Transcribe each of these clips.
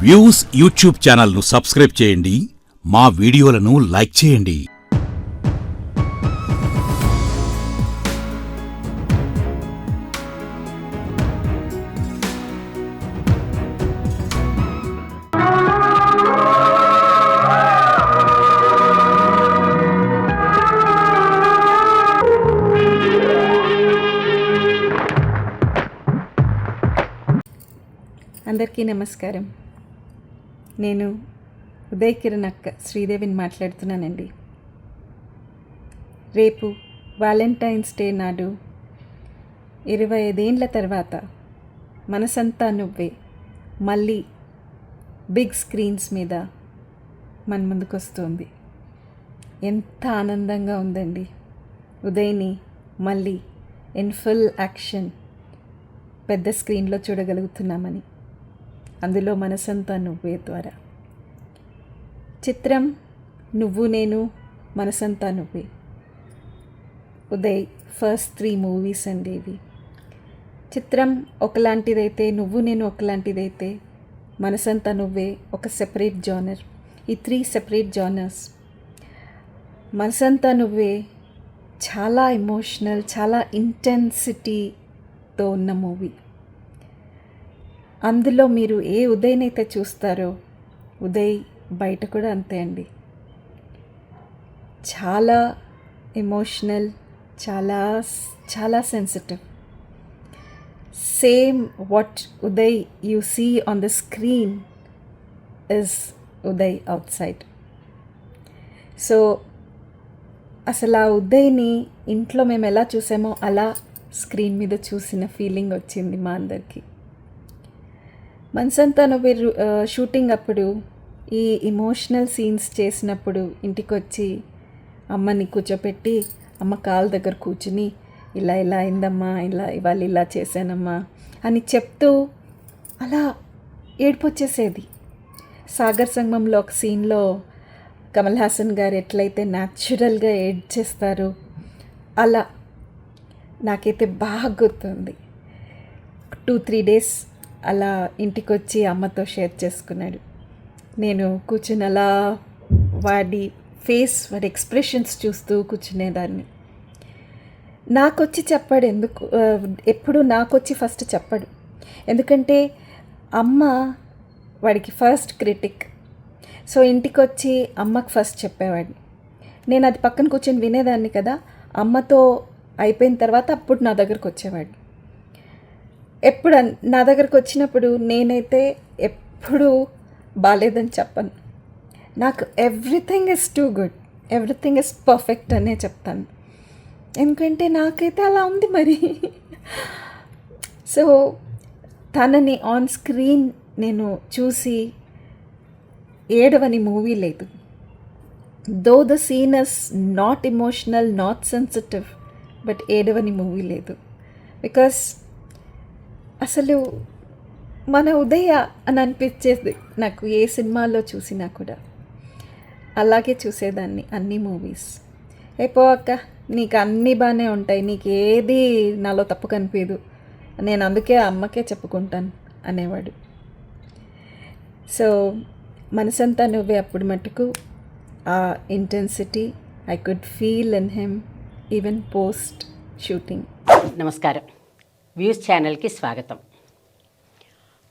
Views YouTube ఛానల్ను subscribe చేయండి, మా వీడియోలను లైక్ చేయండి. అందరికీ నమస్కారం. నేను ఉదయ్ కిరణ్ అక్క శ్రీదేవిని మాట్లాడుతున్నానండి. రేపు వ్యాలంటైన్స్ డే నాడు 25 ఏండ్ల తర్వాత మనసంతా నువ్వే మళ్ళీ బిగ్ స్క్రీన్స్ మీద మన ముందుకు వస్తుంది. ఎంత ఆనందంగా ఉందండి ఉదయ్ని మళ్ళీ ఇన్ ఫుల్ యాక్షన్ పెద్ద స్క్రీన్లో చూడగలుగుతున్నామని. అందులో మనసంతా నువ్వే ద్వారా. చిత్రం నువ్వు నేను మనసంతా నువ్వే. ఉదయ్ ఫస్ట్ 3 మూవీస్ అండి ఇవి. చిత్రం ఒకలాంటిదైతే, నువ్వు నేను ఒకలాంటిదైతే, మనసంతా నువ్వే ఒక సెపరేట్ జానర్. ఈ 3 సెపరేట్ జానర్స్. మనసంతా నువ్వే చాలా ఎమోషనల్, చాలా ఇంటెన్సిటీతో ఉన్న మూవీ. అందులో మీరు ఏ ఉదయ్నైతే చూస్తారో ఉదయ్ బయట కూడా అంతే అండి. చాలా ఎమోషనల్, చాలా చాలా sensitive. Same what Uday you see on the screen is Uday outside. So అసలు ఆ ఉదయ్ని ఇంట్లో మేము ఎలా చూసామో అలా స్క్రీన్ మీద చూసిన ఫీలింగ్ వచ్చింది మా అందరికీ. మనసంతా నువ్వే షూటింగ్ అప్పుడు ఈ ఇమోషనల్ సీన్స్ చేసినప్పుడు ఇంటికి వచ్చి అమ్మని కూర్చోపెట్టి అమ్మ కాళ్ళ దగ్గర కూర్చుని ఇలా ఇలా అయిందమ్మా, ఇవాళ ఇలా చేశానమ్మా అని చెప్తూ అలా ఏడుపు వచ్చేసేది. సాగర్ సంగమంలో ఒక సీన్లో కమల్ హాసన్ గారు ఎట్లయితే న్యాచురల్గా ఏడ్చేస్తారు అలా నాకైతే బాగా గుర్తుంది. 2-3 డేస్ అలా ఇంటికి వచ్చి అమ్మతో షేర్ చేసుకున్నాడు. నేను కూర్చుని అలా వాడి ఎక్స్ప్రెషన్స్ చూస్తూ కూర్చునేదాన్ని. నాకొచ్చి చెప్పాడు, ఎప్పుడు నాకొచ్చి ఫస్ట్ చెప్పాడు. ఎందుకంటే అమ్మ వాడికి ఫస్ట్ క్రిటిక్. సో ఇంటికి వచ్చి అమ్మకు ఫస్ట్ చెప్పేవాడిని. నేను అది పక్కన కూర్చొని వినేదాన్ని కదా. అమ్మతో అయిపోయిన తర్వాత అప్పుడు నా దగ్గరకు వచ్చేవాడు. ఎప్పుడు నా దగ్గరకు వచ్చినప్పుడు నేనైతే ఎప్పుడూ బాలేదని చెప్పను. నాకు everything is too good, everything is perfect అనే చెప్తాను. ఎందుకంటే నాకైతే అలా ఉంది మరి. సో తనని ఆన్ స్క్రీన్ నేను చూసి ఏడవని మూవీ లేదు. Though the scene is not emotional, not sensitive, but ఏడవని మూవీ లేదు. బికాస్ అసలు మన ఉదయ అని అనిపించేది నాకు ఏ సినిమాలో చూసినా కూడా. అలాగే చూసేదాన్ని అన్ని మూవీస్. అయిపో అక్క, నీకు అన్నీ బాగానే ఉంటాయి, నీకు ఏది నాలో తప్పు కనిపించదు, నేను అందుకే అమ్మకే చెప్పుకుంటాను అనేవాడు. సో మనసంతా నువ్వే అప్పుడు మటుకు ఆ intensity I could feel in him even post shooting. నమస్కారం, వ్యూస్ ఛానల్కి స్వాగతం.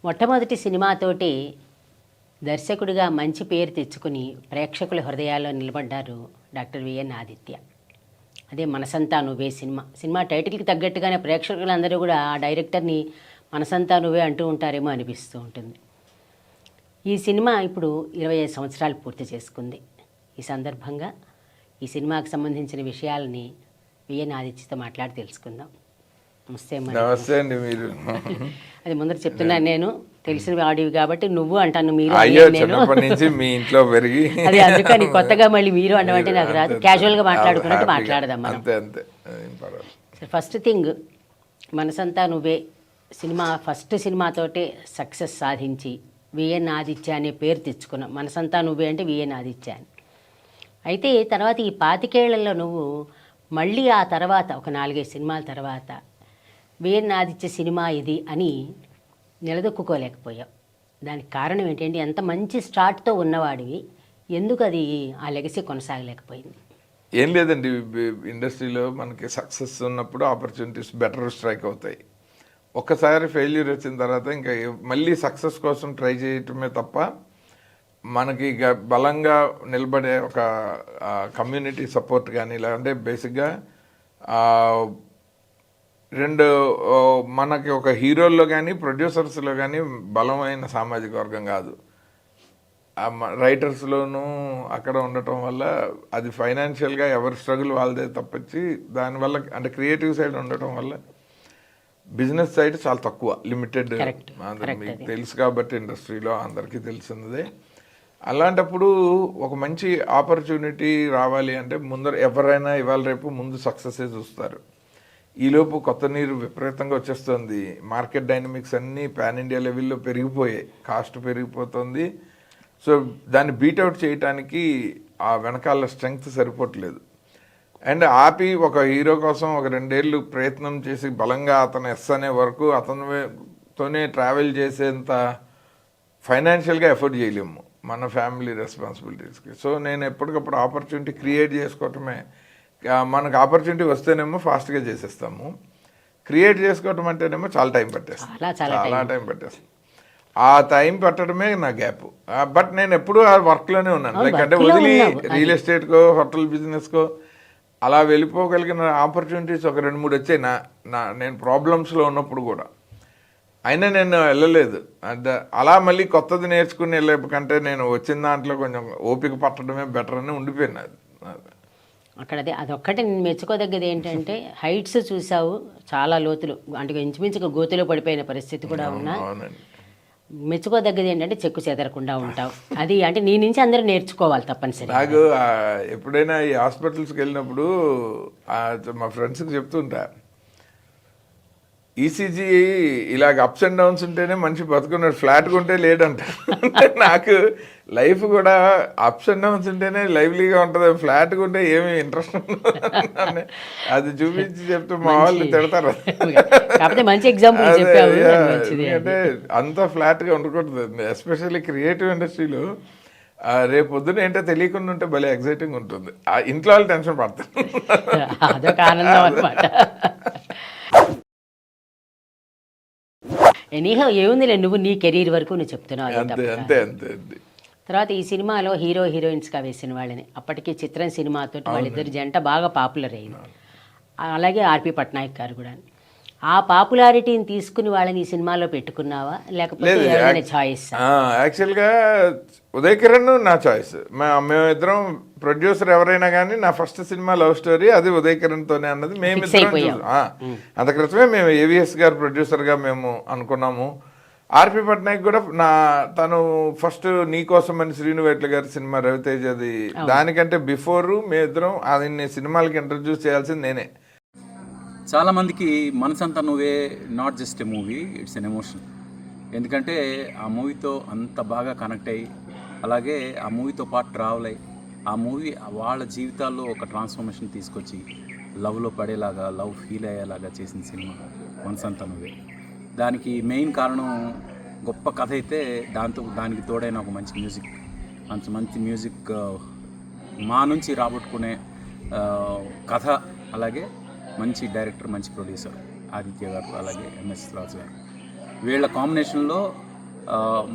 మొట్టమొదటి సినిమాతోటి దర్శకుడిగా మంచి పేరు తెచ్చుకుని ప్రేక్షకుల హృదయాల్లో నిలబడ్డారు డాక్టర్ విఎన్ ఆదిత్య. అదే మనసంతా నువ్వే సినిమా టైటిల్కి తగ్గట్టుగానే ప్రేక్షకులందరూ కూడా ఆ డైరెక్టర్ని మనసంతా నువ్వే అంటూ ఉంటారేమో అనిపిస్తూ ఉంటుంది. ఈ సినిమా ఇప్పుడు 25 సంవత్సరాలు పూర్తి చేసుకుంది. ఈ సందర్భంగా ఈ సినిమాకి సంబంధించిన విషయాలని విఎన్ ఆదిత్యతో మాట్లాడి తెలుసుకుందాం. నమస్తే అండి. మీరు అది ముందర చెప్తున్నాను, నేను తెలిసిన ఆడివి కాబట్టి నువ్వు అంటాను, మీరు నుంచి మీ ఇంట్లో పెరిగి అది అందుకని కొత్తగా మళ్ళీ మీరు అనమంటే నాకు రాదు. క్యాజువల్గా మాట్లాడుకున్నట్టు మాట్లాడదాం మనం. ఫస్ట్ థింగ్, మనసంతా నువ్వే సినిమా ఫస్ట్ సినిమాతోటే సక్సెస్ సాధించి విఎన్ ఆదిత్య అనే పేరు తెచ్చుకున్నాం. మనసంతా నువ్వే అంటే విఎన్ ఆదిత్య అని. అయితే తర్వాత ఈ 25 ఏళ్లలో నువ్వు మళ్ళీ ఆ తర్వాత ఒక 4-5 సినిమాల తర్వాత విఎన్ ఆదిత్య సినిమా ఇది అని నిలదొక్కుకోలేకపోయావు. దానికి కారణం ఏంటంటే ఎంత మంచి స్టార్ట్తో ఉన్నవాడివి ఎందుకు అది ఆ లెగసీ కొనసాగలేకపోయింది? ఏం లేదండి, ఇండస్ట్రీలో మనకి సక్సెస్ ఉన్నప్పుడు ఆపర్చునిటీస్ బెటర్ స్ట్రైక్ అవుతాయి. ఒక్కసారి ఫెయిల్యూర్ వచ్చిన తర్వాత ఇంకా మళ్ళీ సక్సెస్ కోసం ట్రై చేయటమే తప్ప మనకి ఇక బలంగా నిలబడే ఒక కమ్యూనిటీ సపోర్ట్ కానీ ఇలా అంటే బేసిక్గా రెండు మనకి ఒక హీరోల్లో కానీ ప్రొడ్యూసర్స్లో కానీ బలమైన సామాజిక వర్గం కాదు. రైటర్స్లోనూ అక్కడ ఉండటం వల్ల అది ఫైనాన్షియల్గా ఎవరి స్ట్రగుల్ వాళ్ళదే తప్పించి దానివల్ల అంటే క్రియేటివ్ సైడ్ ఉండటం వల్ల బిజినెస్ సైడ్ చాలా తక్కువ, లిమిటెడ్. మీకు తెలుసు కాబట్టి ఇండస్ట్రీలో అందరికీ తెలిసినదే. అలాంటప్పుడు ఒక మంచి ఆపర్చునిటీ రావాలి అంటే ముందర ఎవరైనా ఇవాళ రేపు ముందు సక్సెస్ చూస్తారు. ఈలోపు కొత్త నీరు విపరీతంగా వచ్చేస్తుంది. మార్కెట్ డైనమిక్స్ అన్నీ పాన్ ఇండియా లెవెల్లో పెరిగిపోయాయి, కాస్ట్ పెరిగిపోతుంది. సో దాన్ని బీట్అవుట్ చేయడానికి ఆ వెనకాల స్ట్రెంగ్త్ సరిపోవట్లేదు. అండ్ ఆపి ఒక హీరో కోసం ఒక 2 ఏళ్ళు ప్రయత్నం చేసి బలంగా అతను ఎస్ అనే వరకు అతనితోనే ట్రావెల్ చేసేంత ఫైనాన్షియల్గా ఎఫర్ట్ చేయలేము మన ఫ్యామిలీ రెస్పాన్సిబిలిటీస్కి. సో నేను ఎప్పటికప్పుడు ఆపర్చునిటీ క్రియేట్ చేసుకోవటమే. మనకు ఆపర్చునిటీ వస్తేనేమో ఫాస్ట్గా చేసేస్తాము, క్రియేట్ చేసుకోవటం అంటేనేమో చాలా టైం పట్టేస్తాం, చాలా టైం పట్టేస్తాం. ఆ టైం పట్టడమే నా గ్యాప్. బట్ నేను ఎప్పుడూ ఆ వర్క్లోనే ఉన్నాను. లైక్ అంటే వదిలి రియల్ ఎస్టేట్కో హోటల్ బిజినెస్కో అలా వెళ్ళిపోగలిగిన ఆపర్చునిటీస్ ఒక 2-3 వచ్చాయి నేను ప్రాబ్లమ్స్లో ఉన్నప్పుడు కూడా. అయినా నేను వెళ్ళలేదు. అలా మళ్ళీ కొత్తది నేర్చుకుని వెళ్ళే కంటే నేను వచ్చిన దాంట్లో కొంచెం ఓపిక పట్టడమే బెటర్ అని ఉండిపోయింది. అక్కడ అదొక్కటే నేను మెచ్చుకోదగ్గది ఏంటంటే హైట్స్ చూసావు, చాలా లోతులు అంటే ఇంచుమించుగా గోతులో పడిపోయిన పరిస్థితి కూడా ఉన్నా. మెచ్చుకోదగ్గది ఏంటంటే చెక్కు చెదరకుండా ఉంటావు. అది అంటే నీ నుంచి అందరూ నేర్చుకోవాలి తప్పనిసరి. నాకు ఎప్పుడైనా ఈ హాస్పిటల్స్కి వెళ్ళినప్పుడు మా ఫ్రెండ్స్కి చెప్తుంటా, ఈసీజీ ఇలాగ అప్స్ అండ్ డౌన్స్ ఉంటేనే మనిషి బతుకున్నాడు, ఫ్లాట్గా ఉంటే లేడంట. నాకు లైఫ్ కూడా అప్స్ అండ్ డౌన్స్ ఉంటేనే లైవ్లీగా ఉంటుంది, ఫ్లాట్గా ఉంటే ఏమి ఇంట్రెస్ట్ ఉండదు. అది చూపించి చెప్తే మా వాళ్ళు తిడతారు. మంచి ఎగ్జాంపుల్ అంటే అంత ఫ్లాట్గా ఉండకూడదు, ఎస్పెషల్లీ క్రియేటివ్ ఇండస్ట్రీలో. రేపు పొద్దున ఏంటో తెలియకుండా ఉంటే భలే ఎగ్జైటింగ్ ఉంటుంది. ఇంట్లో వాళ్ళు టెన్షన్ పడతారు, అదొక ఆనందం అన్నమాట. ఎనీహో ఏముందిలే, నువ్వు నీ కెరీర్ వరకు నువ్వు చెప్తున్నావు. అంతే. తర్వాత ఈ సినిమాలో హీరో హీరోయిన్స్గా వేసిన వాళ్ళని అప్పటికి చిత్రం సినిమాతో వాళ్ళిద్దరు జంట బాగా పాపులర్ అయింది. అలాగే ఆర్పి పట్నాయక్ గారు కూడా. ఆ పాపులారిటీని తీసుకుని వాళ్ళని ఈ సినిమాలో పెట్టుకున్నావా లేకపోతే ఏమైనా చాయిస్? యాక్చువల్గా ఉదయ్ కిరణ్ నా చాయిస్. మేమిద్దరం ప్రొడ్యూసర్ ఎవరైనా కానీ నా ఫస్ట్ సినిమా లవ్ స్టోరీ అది ఉదయ్ కిరణ్తోనే అన్నది మేమిద్దరం. అంత క్రితమే మేము ఏవిఎస్ గారు ప్రొడ్యూసర్గా మేము అనుకున్నాము. ఆర్పి పట్నాయక్ కూడా తను ఫస్ట్ నీకోసం అని శ్రీనువేట్ల గారి సినిమా రవితేజది, దానికంటే బిఫోరు మేమిద్దరం అది సినిమాలకి ఇంట్రడ్యూస్ చేయాల్సింది నేనే. చాలామందికి మనసంతా నువ్వే not just a movie, it's an emotion. ఎందుకంటే ఆ మూవీతో అంత బాగా కనెక్ట్ అయ్యి, అలాగే ఆ మూవీతో పాటు ట్రావెల్ అయ్యి, ఆ మూవీ వాళ్ళ జీవితాల్లో ఒక ట్రాన్స్ఫర్మేషన్ తీసుకొచ్చి లవ్లో పడేలాగా, లవ్ ఫీల్ అయ్యేలాగా చేసిన సినిమా మనసంతా నువ్వే. దానికి మెయిన్ కారణం గొప్ప కథ అయితే దానికి తోడైన ఒక మంచి మ్యూజిక్ మా నుంచి రాబట్టుకునే కథ, అలాగే మంచి డైరెక్టర్, మంచి ప్రొడ్యూసర్ ఆదిత్య గారు, అలాగే ఎంఎస్ రాజు గారు. వీళ్ళ కాంబినేషన్లో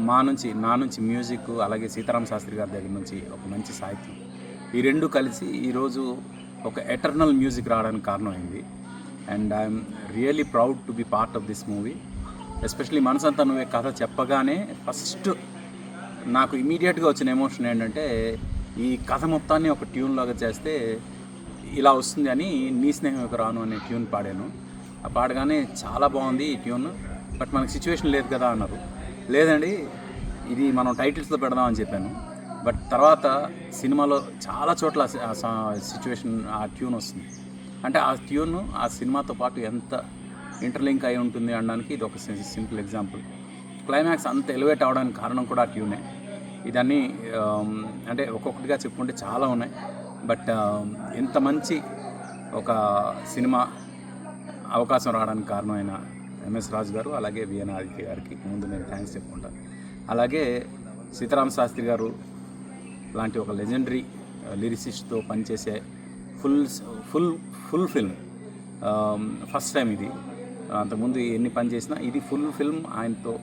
నా నుంచి మ్యూజిక్, అలాగే సీతారామ శాస్త్రి గారి దగ్గర నుంచి ఒక మంచి సాహిత్యం, ఈ రెండు కలిసి ఈరోజు ఒక ఎటర్నల్ మ్యూజిక్ రావడానికి కారణమైంది. And I'm really proud to be part of this movie. Especially మనసంతా నువ్వే కథ చెప్పగానే ఫస్ట్ నాకు ఇమీడియట్గా వచ్చిన ఎమోషన్ ఏంటంటే, ఈ కథ మొత్తాన్ని ఒక ట్యూన్ లాగా చేస్తే ఇలా వస్తుంది అని నీ స్నేహం యొక్క రాను అనే ట్యూన్ పాడాను. ఆ పాడగానే చాలా బాగుంది ఈ ట్యూన్, బట్ మనకు సిచ్యువేషన్ లేదు కదా అన్నారు. లేదండి ఇది మనం టైటిల్స్లో పెడదామని చెప్పాను. బట్ తర్వాత సినిమాలో చాలా చోట్ల సిచ్యువేషన్ ఆ ట్యూన్ వస్తుంది. అంటే ఆ ట్యూన్ ఆ సినిమాతో పాటు ఎంత ఇంటర్లింక్ అయి ఉంటుంది అనడానికి ఇది ఒక సింపుల్ ఎగ్జాంపుల్. క్లైమాక్స్ అంత ఎలివేట్ అవ్వడానికి కారణం కూడా ఆ ట్యూనే. ఇదన్నీ అంటే ఒక్కొక్కటిగా చెప్పుకుంటే చాలా ఉన్నాయి. బట్ ఇంత మంచి ఒక సినిమా అవకాశం రావడానికి కారణమైన ఎంఎస్ రాజు గారు, అలాగే విఎన్ ఆదిత్య గారికి ముందు నేను థ్యాంక్స్ చెప్పుకుంటాను. అలాగే సీతారామ శాస్త్రి గారు లాంటి ఒక లెజెండరీ లిరిసిస్ట్తో పనిచేసే ఫుల్ ఫిల్మ్ ఫస్ట్ టైం ఇది. అంతకుముందు ఎన్ని పని చేసినా ఇది ఫుల్ ఫిల్మ్ ఆయనతో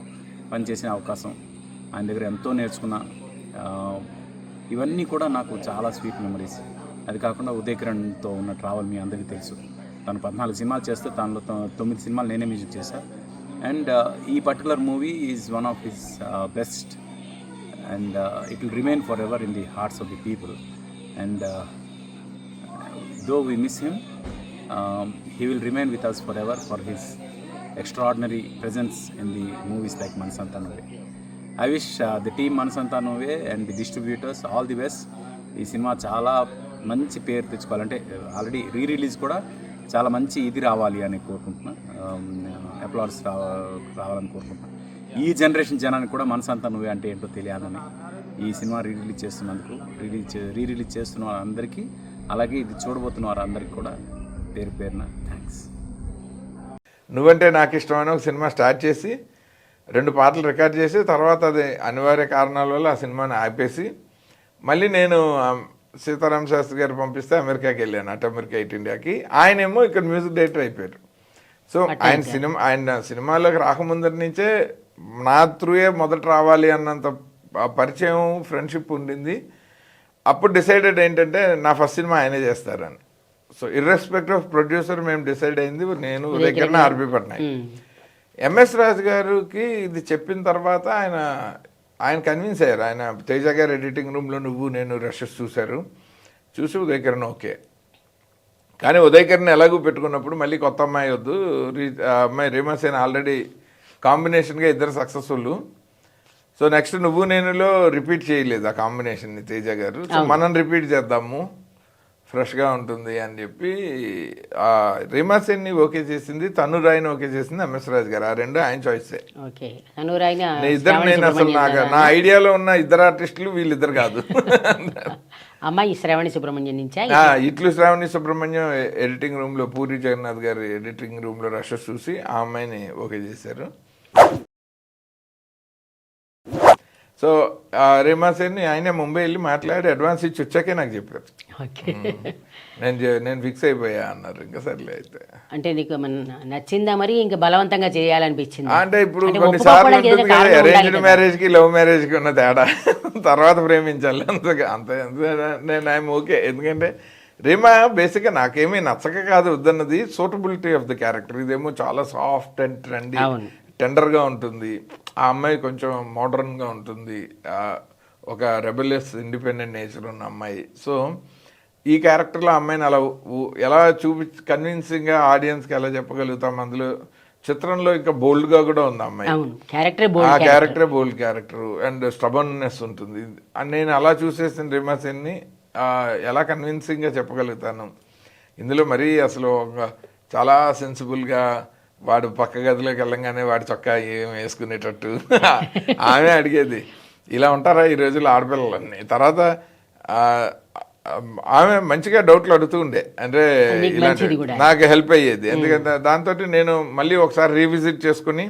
పనిచేసిన అవకాశం, ఆయన దగ్గర ఎంతో నేర్చుకున్న. ఇవన్నీ కూడా నాకు చాలా స్వీట్ మెమరీస్. అది కాకుండా ఉదయ్ కిరణ్తో ఉన్న ట్రావెల్ మీ అందరికీ తెలుసు. తను 14 సినిమాలు చేస్తే దానిలో 9 సినిమాలు నేనే మ్యూజిక్ చేశాను. అండ్ ఈ particular movie is one of his best and it will remain for ever in the hearts of the people. And though we miss him, he will remain with us forever for his extraordinary presence in the movies like Manasanta Nuve. I wish the team Manasanta Nuve and the distributors all the best. ఈ cinema చాలా మంచి పేరు తెచ్చుకోవాలంటే already release కూడా చాలా మంచి ఇది రావాలి అని కోరుకుంటున్నా, అప్లాడ్స్ రావాలని కోరుకుంటున్నా. ఈ జనరేషన్ జనానికి కూడా మనసంతా నువ్వే అంటే ఏంటో తెలియాలని ఈ సినిమా రిలీజ్ చేస్తున్నందుకు, రిలీజ్ చేస్తున్న వారందరికీ, అలాగే ఇది చూడబోతున్న వారందరికీ కూడా పేరు పేరున థ్యాంక్స్. నువ్వంటే నాకు ఇష్టమైన ఒక సినిమా స్టార్ట్ చేసి 2 పాటలు రికార్డ్ చేసి తర్వాత అది అనివార్య కారణాల వల్ల ఆ సినిమాని ఆపేసి మళ్ళీ నేను సీతారామ శాస్త్రి గారు పంపిస్తే అమెరికాకి వెళ్ళాను, అటు అమెరికా ఇటు ఇండియాకి. ఆయనేమో ఇక్కడ మ్యూజిక్ డైరెక్టర్ అయిపోయారు. సో ఆయన సినిమాలోకి రాకముందరి నుంచే నా త్రూయే మొదట రావాలి అన్నంత పరిచయం, ఫ్రెండ్షిప్ ఉండింది. అప్పుడు డిసైడెడ్ ఏంటంటే నా ఫస్ట్ సినిమా ఆయనే చేస్తారని. సో ఇర్రెస్పెక్టివ్ ఆఫ్ ప్రొడ్యూసర్ మేము డిసైడ్ అయింది నేను, ఉదయ్ కిరణ్, ఆర్బి పట్నాయక్. ఎంఎస్ రాజు గారికి ఇది చెప్పిన తర్వాత ఆయన కన్విన్స్ అయ్యారు. ఆయన తేజ గారు ఎడిటింగ్ రూమ్లో నువ్వు నేను రషెస్ చూసి ఉదయ్ కిరణ్ ఓకే. కానీ ఉదయ్ కిరణ్ ఎలాగూ పెట్టుకున్నప్పుడు మళ్ళీ కొత్త అమ్మాయి వద్దు, అమ్మాయి రీమా సేన్ ఆల్రెడీ కాంబినేషన్గా ఇద్దరు సక్సెస్ఫుల్. సో నెక్స్ట్ నువ్వు నేనులో రిపీట్ చేయలేదు ఆ కాంబినేషన్ని తేజ గారు. సో మనం రిపీట్ చేద్దాము, ఫ్రెష్గా ఉంటుంది అని చెప్పి రీమా సేన్ని ఓకే చేసింది, తనురాయిని ఓకే చేసింది ఎంఎస్ రాజు గారు. ఆ రెండు ఆయన చాయిసే. నేను అసలు నా ఐడియాలో ఉన్న ఇద్దరు ఆర్టిస్టులు వీళ్ళిద్దరు కాదు. అమ్మాయి శ్రావణి సుబ్రహ్మణ్యం నుంచి ఇట్లు శ్రావణి సుబ్రహ్మణ్యం ఎడిటింగ్ రూమ్లో, పూరి జగన్నాథ్ గారు ఎడిటింగ్ రూమ్లో రషెస్ చూసి ఆ అమ్మాయిని ఓకే చేశారు. సో రీమా సేన్ని ఆయన ముంబై వెళ్ళి మాట్లాడి అడ్వాన్స్ ఇచ్చి వచ్చాకే నాకు చెప్పారు. నేను ఫిక్స్ అయిపోయా అన్నారు. ఇంకా సర్లే అయితే. అంటే నీకు నచ్చిందా మరి ఇంకా బలవంతంగా చేయాలనిపించింది? అంటే ఇప్పుడు కొన్నిసార్లు ఉంటుంది కదా అరేంజ్డ్ మ్యారేజ్ కి లవ్ మ్యారేజ్ కి ఉన్న తేడా, తర్వాత ప్రేమించాలి అంతే. నేను ఐఎమ్ ఓకే. ఎందుకంటే రీమా బేసిక్గా నాకేమీ నచ్చక కాదు వద్దన్నది, సూటబిలిటీ ఆఫ్ ద క్యారెక్టర్. ఇదేమో చాలా సాఫ్ట్ అండ్ ట్రెండీ, టెండర్గా ఉంటుంది. ఆ అమ్మాయి కొంచెం మోడర్న్గా ఉంటుంది, ఒక రెబెలియస్ ఇండిపెండెంట్ నేచర్ ఉన్న అమ్మాయి. సో ఈ క్యారెక్టర్లో అమ్మాయిని అలా ఎలా కన్విన్సింగ్గా ఆడియన్స్కి ఎలా చెప్పగలుగుతాం. అందులో చిత్రంలో ఇంకా బోల్డ్గా కూడా ఉంది అమ్మాయి. ఆ క్యారెక్టరే బోల్డ్ క్యారెక్టర్ అండ్ స్టబర్న్నెస్ ఉంటుంది. నేను అలా చూసేసిన రీమా సేన్ని ఎలా కన్విన్సింగ్గా చెప్పగలుగుతాను. ఇందులో మరీ అసలు చాలా సెన్సిబుల్గా వాడు పక్క గదిలోకి వెళ్ళంగానే వాడి చొక్కా ఏం వేసుకునేటట్టు ఆమె అడిగేది, ఇలా ఉంటారా ఈ రోజుల్లో ఆడపిల్లలన్నీ. తర్వాత ఆమె మంచిగా డౌట్లు అడుగుతూ ఉండే, అంటే ఇలాంటి నాకు హెల్ప్ అయ్యేది. ఎందుకంటే దాంతో నేను మళ్ళీ ఒకసారి రీవిజిట్ చేసుకుని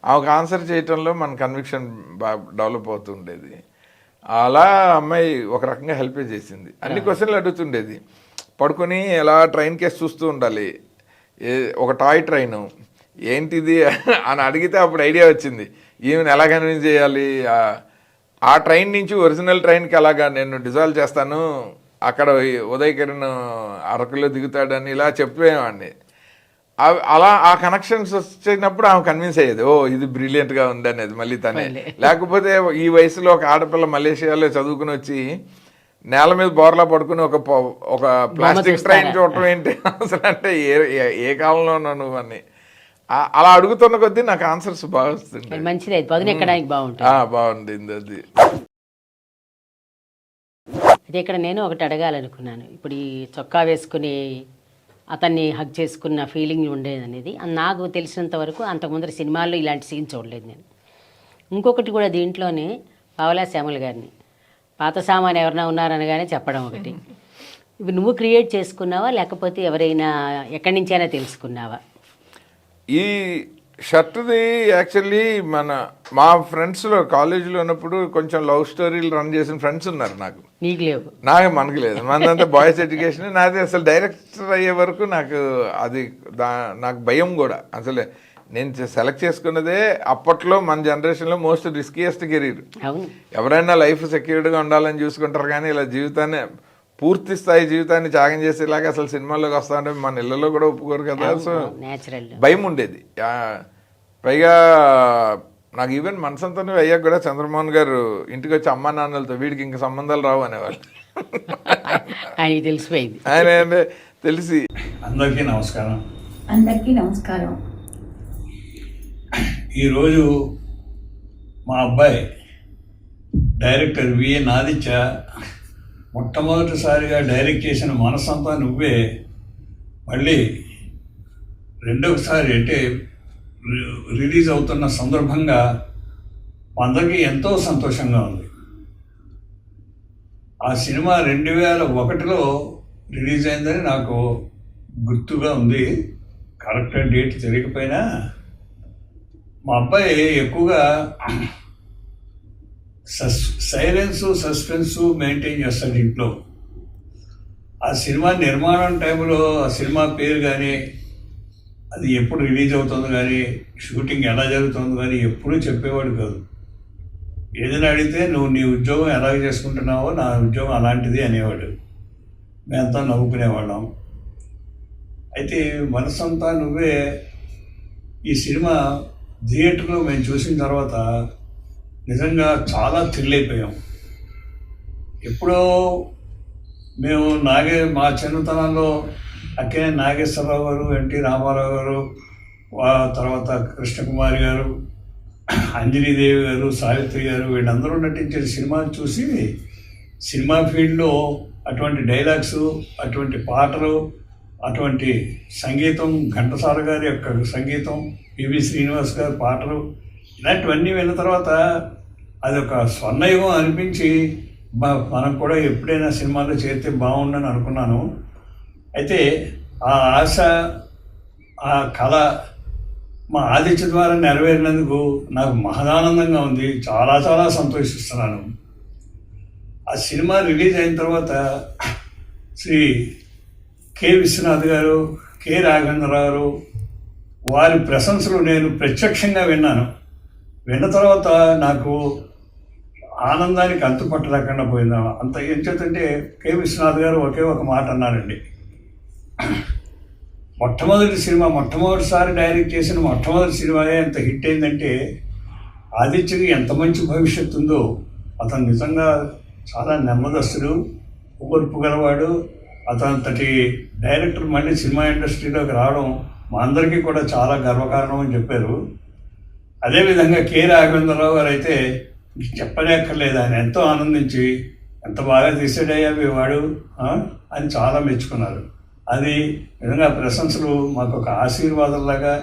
ఆమెకు ఆన్సర్ చేయటంలో మన కన్విక్షన్ బాగా డెవలప్ అవుతుండేది. అలా అమ్మాయి ఒక రకంగా హెల్ప్ చేసింది. అన్ని క్వశ్చన్లు అడుగుతుండేది. పడుకొని ఎలా ట్రైన్ కేసు చూస్తూ ఉండాలి, ఒక టాయ్ ట్రైన్ ఏంటిది అని అడిగితే అప్పుడు ఐడియా వచ్చింది ఈమెను ఎలా కన్విన్స్ చేయాలి. ఆ ట్రైన్ నుంచి ఒరిజినల్ ట్రైన్కి ఎలాగా నేను డిజాల్వ్ చేస్తాను, అక్కడ ఉదయ్ కిరణ్ అరకులో దిగుతాడని ఇలా చెప్పేవాడిని. అలా ఆ కనెక్షన్స్ వచ్చినప్పుడు ఆమె కన్విన్స్ అయ్యేది, ఓ ఇది బ్రిలియంట్గా ఉంది అనేది మళ్ళీ తనే. లేకపోతే ఈ వయసులో ఒక ఆడపిల్ల మలేషియాలో చదువుకుని వచ్చి నేల మీద బోర్లా పడుకుని ఒక ప్లాస్టిక్ ట్రైన్ చూడటం ఏంటి అసలు, అంటే ఏ కాలంలో ఉన్నావు నువ్వు అని అలా అడుగుతున్న కొద్దీ నాకు ఆన్సర్స్ బాగా వస్తుంది. బాగుంది అది. అయితే ఇక్కడ నేను ఒకటి అడగాలనుకున్నాను. ఇప్పుడు ఈ చొక్కా వేసుకుని అతన్ని హగ్ చేసుకున్న ఫీలింగ్ ఉండేది అనేది నాకు తెలిసినంత వరకు అంతకుముందర సినిమాల్లో ఇలాంటి సీన్ చూడలేదు నేను. ఇంకొకటి కూడా దీంట్లోనే పావలా శ్యామల గారిని పాత సామాన్ ఎవరైనా ఉన్నారనగానే చెప్పడం ఒకటి. ఇవి నువ్వు క్రియేట్ చేసుకున్నావా లేకపోతే ఎవరైనా ఎక్కడి నుంచైనా తెలుసుకున్నావా? ఈ షర్ట్ది యాక్చువల్లీ మా ఫ్రెండ్స్లో కాలేజీలో ఉన్నప్పుడు కొంచెం లవ్ స్టోరీలు రన్ చేసిన ఫ్రెండ్స్ ఉన్నారు నాకు. నీకు లేవు? మనకు లేదు, మనదంతా బాయ్స్ ఎడ్యుకేషన్. నాది అసలు డైరెక్టర్ అయ్యే వరకు నాకు అది నాకు భయం కూడా. అసలు నేను సెలెక్ట్ చేసుకున్నదే అప్పట్లో మన జనరేషన్లో మోస్ట్ రిస్కియెస్ట్ కెరీర్. ఎవరైనా లైఫ్ సెక్యూర్డ్గా ఉండాలని చూసుకుంటారు, కానీ ఇలా జీవితాన్ని పూర్తి స్థాయి జీవితాన్ని త్యాగం చేసేలాగా అసలు సినిమాల్లోకి వస్తా అంటే మన ఇళ్ళలో కూడా ఒప్పుకోరు కదా. సో భయం ఉండేది. పైగా నాకు ఈవెన్ మనసంతా అయ్యాక కూడా చంద్రమోహన్ గారు ఇంటికి వచ్చి అమ్మా నాన్నలతో వీడికి ఇంక సంబంధాలు రావు అనేవాళ్ళు. తెలిసిపోయింది ఆయన తెలిసి. అందరికీ నమస్కారం. అందరికీ నమస్కారం. ఈరోజు మా అబ్బాయి డైరెక్టర్ విఎన్ ఆదిత్య మొట్టమొదటిసారిగా డైరెక్ట్ చేసిన మనసంతా నువ్వే మళ్ళీ రెండవసారి అంటే రిలీజ్ అవుతున్న సందర్భంగా అందరికీ ఎంతో సంతోషంగా ఉంది. ఆ సినిమా 2001లో రిలీజ్ అయిందని నాకు గుర్తుగా ఉంది, కరెక్ట్ డేట్ తెలియకపోయినా. మా అబ్బాయి ఎక్కువగా సస్పెన్స్ మెయింటైన్ చేస్తాడు ఇంట్లో. ఆ సినిమా నిర్మాణం టైంలో ఆ సినిమా పేరు కానీ, అది ఎప్పుడు రిలీజ్ అవుతుందో కానీ, షూటింగ్ ఎలా జరుగుతుందో కానీ ఎప్పుడూ చెప్పేవాడు కాదు. ఏదైనా అడిగితే నువ్వు నీ ఉద్యోగం ఎలాగ చేసుకుంటున్నావో నా ఉద్యోగం అలాంటిది అనేవాడు. మేమంతా నవ్వుకునేవాళ్ళం. అయితే మనసంతా నువ్వే ఈ సినిమా థియేటర్లో మేము చూసిన తర్వాత నిజంగా చాలా థ్రిల్ అయిపోయాం. ఎప్పుడో మేము మా చిన్నతనంలో అక్కినేని నాగేశ్వరరావు గారు, ఎన్టీ రామారావు గారు, తర్వాత కృష్ణకుమారి గారు, అంజలీదేవి గారు, సావిత్రి గారు వీళ్ళందరూ నటించే సినిమాలు చూసి సినిమా ఫీల్డ్లో అటువంటి డైలాగ్స్, అటువంటి పాటలు, అటువంటి సంగీతం, ఘంటసాల గారి యొక్క సంగీతం, పివి శ్రీనివాస్ గారి పాటలు, ఇలాంటివన్నీ విన్న తర్వాత అదొక స్వర్ణయుగం అనిపించి మనం కూడా ఎప్పుడైనా సినిమాలో చేరితే బాగుండని అనుకున్నాను. అయితే ఆ ఆశ, ఆ కళ మా ఆదిత్య ద్వారా నెరవేరినందుకు నాకు మహదానందంగా ఉంది. చాలా చాలా సంతోషిస్తున్నాను. ఆ సినిమా రిలీజ్ అయిన తర్వాత శ్రీ కె విశ్వనాథ్ గారు, కె రాఘవేంద్రరావు గారు వారి ప్రశంసలు నేను ప్రత్యక్షంగా విన్నాను. విన్న తర్వాత నాకు ఆనందానికి అంతుపట్టలేకుండా పోయిందా. అంత ఏం చేతంటే కె విశ్వనాథ్ గారు ఒకే ఒక మాట అన్నారండి. మొట్టమొదటిసారి డైరెక్ట్ చేసిన మొట్టమొదటి సినిమాయే ఎంత హిట్ అయిందంటే ఆదిత్యకి ఎంత మంచి భవిష్యత్తు ఉందో. అతను నిజంగా చాలా నెమ్మదస్తుడు, ఓర్పు గలవాడు. అతనంతటి డైరెక్టర్ మళ్ళీ సినిమా ఇండస్ట్రీలోకి రావడం మా అందరికీ కూడా చాలా గర్వకారణం అని చెప్పారు. అదేవిధంగా కె రాఘవేంద్రరావు గారు అయితే చెప్పలేక్కర్లేదు. ఆయన ఎంతో ఆనందించి ఎంత బాగా తీసాడయ్యా వాడు అని చాలా మెచ్చుకున్నారు. అది నిజంగా ప్రశంసలు మాకు ఒక ఆశీర్వాదంలాగా,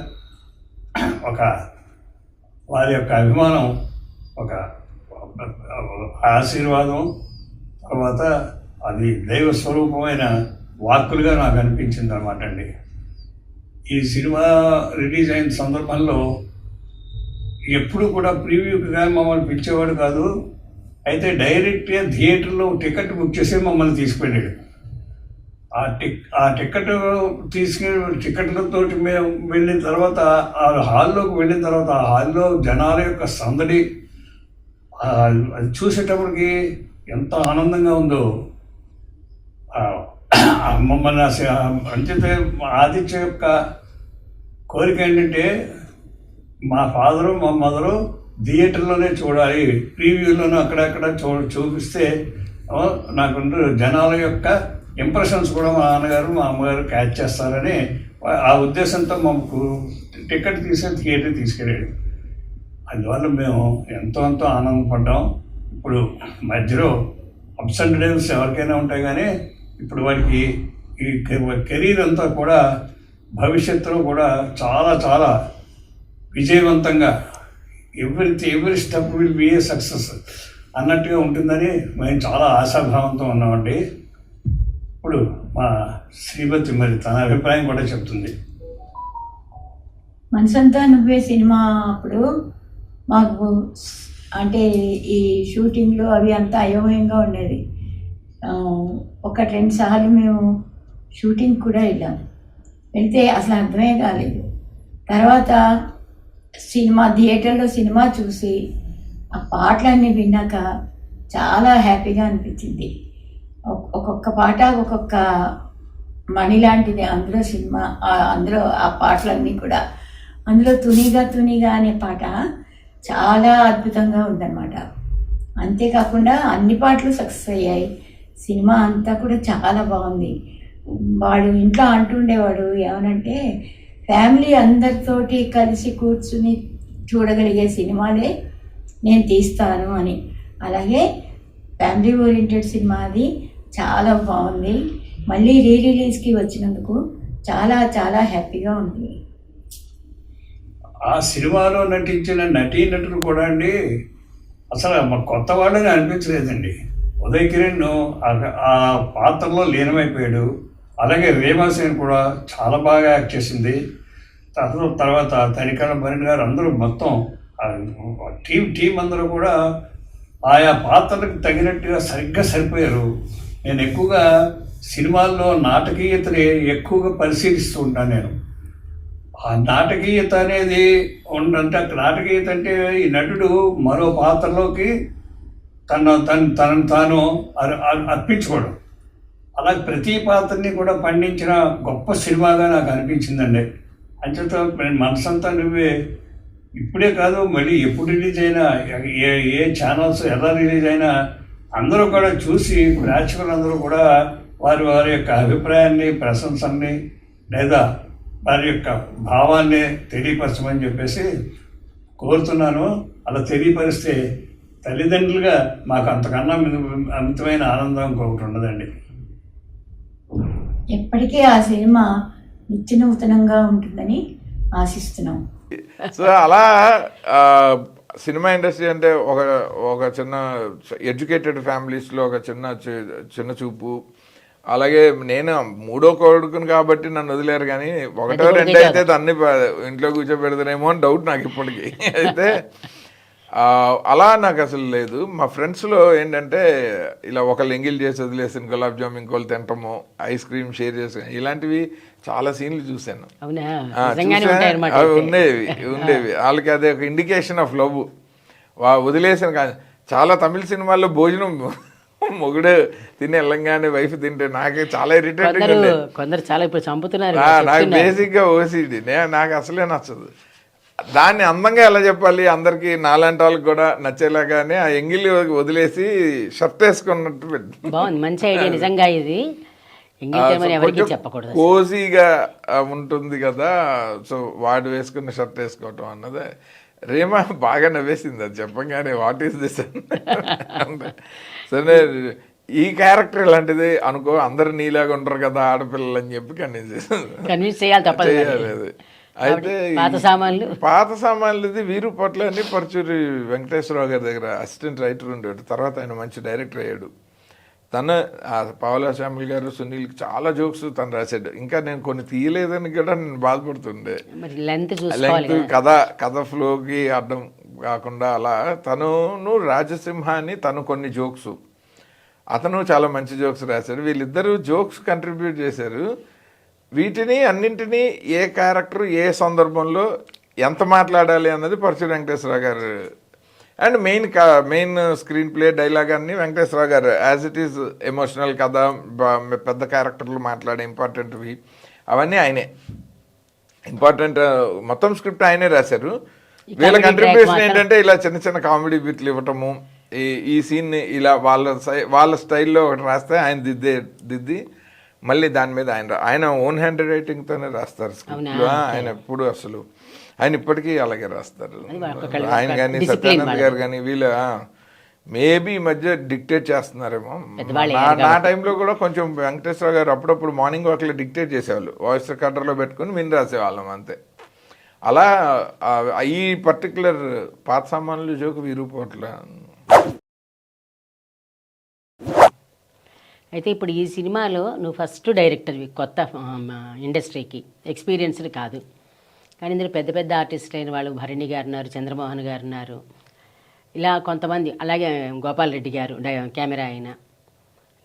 ఒక వారి యొక్క అభిమానం, ఒక ఆశీర్వాదం, తర్వాత అది దైవ స్వరూపమైన వాక్కులుగా నాకు అనిపించింది అన్నమాట అండి. ఈ సినిమా రిలీజ్ అయిన సందర్భంలో ఎప్పుడు కూడా ప్రీవ్యూకి కానీ మమ్మల్ని పిలిచేవాడు కాదు. అయితే డైరెక్ట్గా థియేటర్లో టికెట్ బుక్ చేసి మమ్మల్ని తీసుకెళ్ళాడు. ఆ టికెట్లతో మేము వెళ్ళిన తర్వాత ఆ హాల్లోకి వెళ్ళిన తర్వాత ఆ హాల్లో జనాల యొక్క సందడి అది చూసేటప్పటికి ఎంత ఆనందంగా ఉందో. మమ్మల్ని అంచేతే ఆదిత్య యొక్క కోరిక ఏంటంటే మా ఫాదరు మా మదరు థియేటర్లోనే చూడాలి, ప్రీవ్యూలోనూ అక్కడక్కడ చూపిస్తే నాకు జనాల యొక్క ఇంప్రెషన్స్ కూడా మా నాన్నగారు మా అమ్మగారు క్యాచ్ చేస్తారని ఆ ఉద్దేశంతో మాకు టికెట్ తీసుకెళ్ళి థియేటర్ తీసుకెళ్ళాడు. అందువల్ల మేము ఎంతో ఆనందపడ్డాం. ఇప్పుడు మధ్యలో అప్స్ అండ్ డౌన్స్ ఎవరికైనా ఉంటాయి, కానీ ఇప్పుడు వాడికి ఈ కెరీర్ అంతా కూడా భవిష్యత్తులో కూడా చాలా చాలా విజయవంతంగా every step will be A success అన్నట్టుగా ఉంటుందని మేము చాలా ఆశాభావంతో ఉన్నామండి. ఇప్పుడు మా శ్రీమతి మరి తన అభిప్రాయం కూడా చెప్తుంది. మనసంతా నువ్వే సినిమా అప్పుడు మాకు అంటే ఈ షూటింగ్లో అవి అంతా అయోమయంగా ఉండేది. ఒకటి రెండు సార్లు మేము షూటింగ్ కూడా వెళ్ళాం. వెళ్తే అసలు అర్థమే కాలేదు. తర్వాత సినిమా థియేటర్లో సినిమా చూసి ఆ పాటలన్నీ విన్నాక చాలా హ్యాపీగా అనిపించింది. ఒక్కొక్క పాట ఒక్కొక్క మణి లాంటిది అందులో సినిమా. అందులో ఆ పాటలన్నీ కూడా అందులో తునిగా అనే పాట చాలా అద్భుతంగా ఉందన్నమాట. అంతేకాకుండా అన్ని పాటలు సక్సెస్ అయ్యాయి. సినిమా అంతా కూడా చాలా బాగుంది. వాడు ఇంట్లో అంటుండేవాడు ఏమనంటే, ఫ్యామిలీ అందరితోటి కలిసి కూర్చుని చూడగలిగే సినిమాలే నేను తీస్తాను అని. అలాగే ఫ్యామిలీ ఓరియంటెడ్ సినిమా అది చాలా బాగుంది. మళ్ళీ రిలీజ్కి వచ్చినందుకు చాలా చాలా హ్యాపీగా ఉంది. ఆ సినిమాలో నటించిన నటీనటులు కూడా అండి అసలు మా కొత్త వాళ్ళని అనిపించలేదండి. ఉదయ్ కిరణ్ ఆ పాత్రలో లీనమైపోయాడు. అలాగే రేమాసేన్ కూడా చాలా బాగా యాక్ట్ చేసింది. తర్వాత తనికల భరణ్ గారు అందరూ మొత్తం టీం అందరూ కూడా ఆయా పాత్రలకు తగినట్టుగా సరిగ్గా సరిపోయారు. నేను ఎక్కువగా సినిమాల్లో నాటకీయతని ఎక్కువగా పరిశీలిస్తూ ఉంటాను. నేను ఆ నాటకీయత అనేది అంటే నాటకీయత అంటే ఈ నటుడు మరో పాత్రలోకి తనను తాను అర్పించుకోవడం. అలా ప్రతి పాత్రని కూడా పండించిన గొప్ప సినిమాగా నాకు అనిపించిందండి. అంచేత మనసంతా నువ్వే ఇప్పుడే కాదు మళ్ళీ ఎప్పుడు రిలీజ్ అయినా ఏ ఛానల్స్ ఎలా రిలీజ్ అయినా అందరూ కూడా చూసి ప్రేక్షకులందరూ కూడా వారి యొక్క అభిప్రాయాన్ని, ప్రశంసల్ని లేదా వారి యొక్క భావాన్ని తెలియపరచమని చెప్పేసి కోరుతున్నాను. అలా తెలియపరిస్తే తల్లిదండ్రులుగా మాకు అంతకన్నా అమితమైన ఆనందం ఇంకొకటి ఉండదండి. ఎప్పటికీ ఆ సినిమా నిత్య నూతనంగా ఉంటుందని ఆశిస్తున్నాం. సో అలా సినిమా ఇండస్ట్రీ అంటే ఒక చిన్న ఎడ్యుకేటెడ్ ఫ్యామిలీస్లో ఒక చిన్న చూపు. అలాగే నేను మూడో కొడుకుని కాబట్టి నన్ను వదిలేరు, కానీ ఒకటో రెండో అయితే అన్ని ఇంట్లో కూర్చోబెడతానేమో అని డౌట్ నాకు ఇప్పటికీ. అయితే అలా నాకు అసలు లేదు. మా ఫ్రెండ్స్లో ఏంటంటే ఇలా ఒకళ్ళు ఎంగిల్ చేసి వదిలేసిన గులాబ్ జామ్ ఇంకోళ్ళు తింటాము, ఐస్ క్రీమ్ షేర్ చేసి ఇలాంటివి చాలా సీన్లు చూశాను. ఉండేవి వాళ్ళకి అదే ఒక ఇండికేషన్ ఆఫ్ లవ్. వదిలేసిన చాలా తమిళ సినిమాల్లో భోజనం మొగుడు తిని వెళ్ళంగానే వైఫ్ తింటే నాకే చాలా ఇరిటేటింగ్ ఉండేది. కొందరు చాలా ఇప్పుడు చంపుతున్నారు. నాకు బేసిక్గా ఓసిడి, నాకు అసలే నచ్చదు. దాన్ని అందంగా ఎలా చెప్పాలి, అందరికి నాలాంటి వాళ్ళకి కూడా నచ్చేలాగానే ఆ ఎంగిలి వదిలేసి షర్ట్ వేసుకున్నట్టు బాగుంది. మంచి ఐడియా నిజంగా. ఇది చెప్పకూడదు, కోజీగా ఉంటుంది కదా. సో వాడు వేసుకున్న షర్ట్ వేసుకోవటం అన్నది రేమా బాగా నవ్వేసింది అది చెప్పగానే. వాట్ ఈస్ దిస్ సరే ఈ క్యారెక్టర్ ఇలాంటిది అనుకో, అందరు నీలాగా ఉంటారు కదా ఆడపిల్లలు అని చెప్పి కన్విన్స్ చేయాలి. అయితే పాత సామాన్లు ఇది వీరు పట్ల అని పరచూరి వెంకటేశ్వరరావు గారి దగ్గర అసిస్టెంట్ రైటర్ ఉండేవాడు. తర్వాత ఆయన మంచి డైరెక్టర్ అయ్యాడు. పావలా శ్యామిల్ గారు, సునీల్కి చాలా జోక్స్ తను రాశాడు. ఇంకా నేను కొన్ని తీయలేదని కూడా నేను బాధపడుతుండే. లెంగ్త్ కథ ఫ్లోకి అడ్డం కాకుండా అలా తను రాజసింహ అని తను కొన్ని జోక్స్, అతను చాలా మంచి జోక్స్ రాశాడు. వీళ్ళిద్దరూ జోక్స్ కంట్రిబ్యూట్ చేశారు. వీటిని అన్నింటినీ ఏ క్యారెక్టర్ ఏ సందర్భంలో ఎంత మాట్లాడాలి అన్నది పరచూరి వెంకటేశ్వరరావు గారు. And main screen play dialogue అన్ని వెంకటేశ్వరరావు గారు. యాజ్ ఇట్ ఈస్ ఎమోషనల్ కథ, పెద్ద క్యారెక్టర్లు మాట్లాడే ఇంపార్టెంట్వి అవన్నీ ఆయనే. ఇంపార్టెంట్ మొత్తం స్క్రిప్ట్ ఆయనే రాశారు. వీళ్ళ కంట్రిబ్యూషన్ ఏంటంటే ఇలా చిన్న చిన్న కామెడీ బిట్లు ఇవ్వటము, ఈ సీన్ని ఇలా వాళ్ళ స్టైల్లో ఒకటి రాస్తే ఆయన దిద్ది మళ్ళీ దాని మీద ఆయన ఓన్ హ్యాండ్ రైటింగ్తోనే రాస్తారు స్క్రిప్ట్లో. ఆయన ఎప్పుడు అసలు ఆయన ఇప్పటికీ అలాగే రాస్తారు. ఆయన కానీ సత్యానంద్ గారు కానీ వీళ్ళు మేబీ ఈ మధ్య డిక్టేట్ చేస్తున్నారేమో. నా టైంలో కూడా కొంచెం వెంకటేశ్వర గారు అప్పుడప్పుడు మార్నింగ్ వాక్లో డిక్టేట్ చేసేవాళ్ళు, వాయిస్ రికార్డర్లో పెట్టుకుని విని రాసేవాళ్ళం అంతే. అలా ఈ పర్టికులర్ పాత సామాన్లు జోకు వీరూపోట్ల. అయితే ఇప్పుడు ఈ సినిమాలో నువ్వు ఫస్ట్ డైరెక్టర్వి, కొత్త ఇండస్ట్రీకి ఎక్స్పీరియన్స్డ్ కాదు. కానీ ఇందులో పెద్ద పెద్ద ఆర్టిస్టులు అయిన వాళ్ళు భరణి గారు ఉన్నారు, చంద్రమోహన్ గారు ఉన్నారు, ఇలా కొంతమంది, అలాగే గోపాల్ రెడ్డి గారు కెమెరా ఆయన,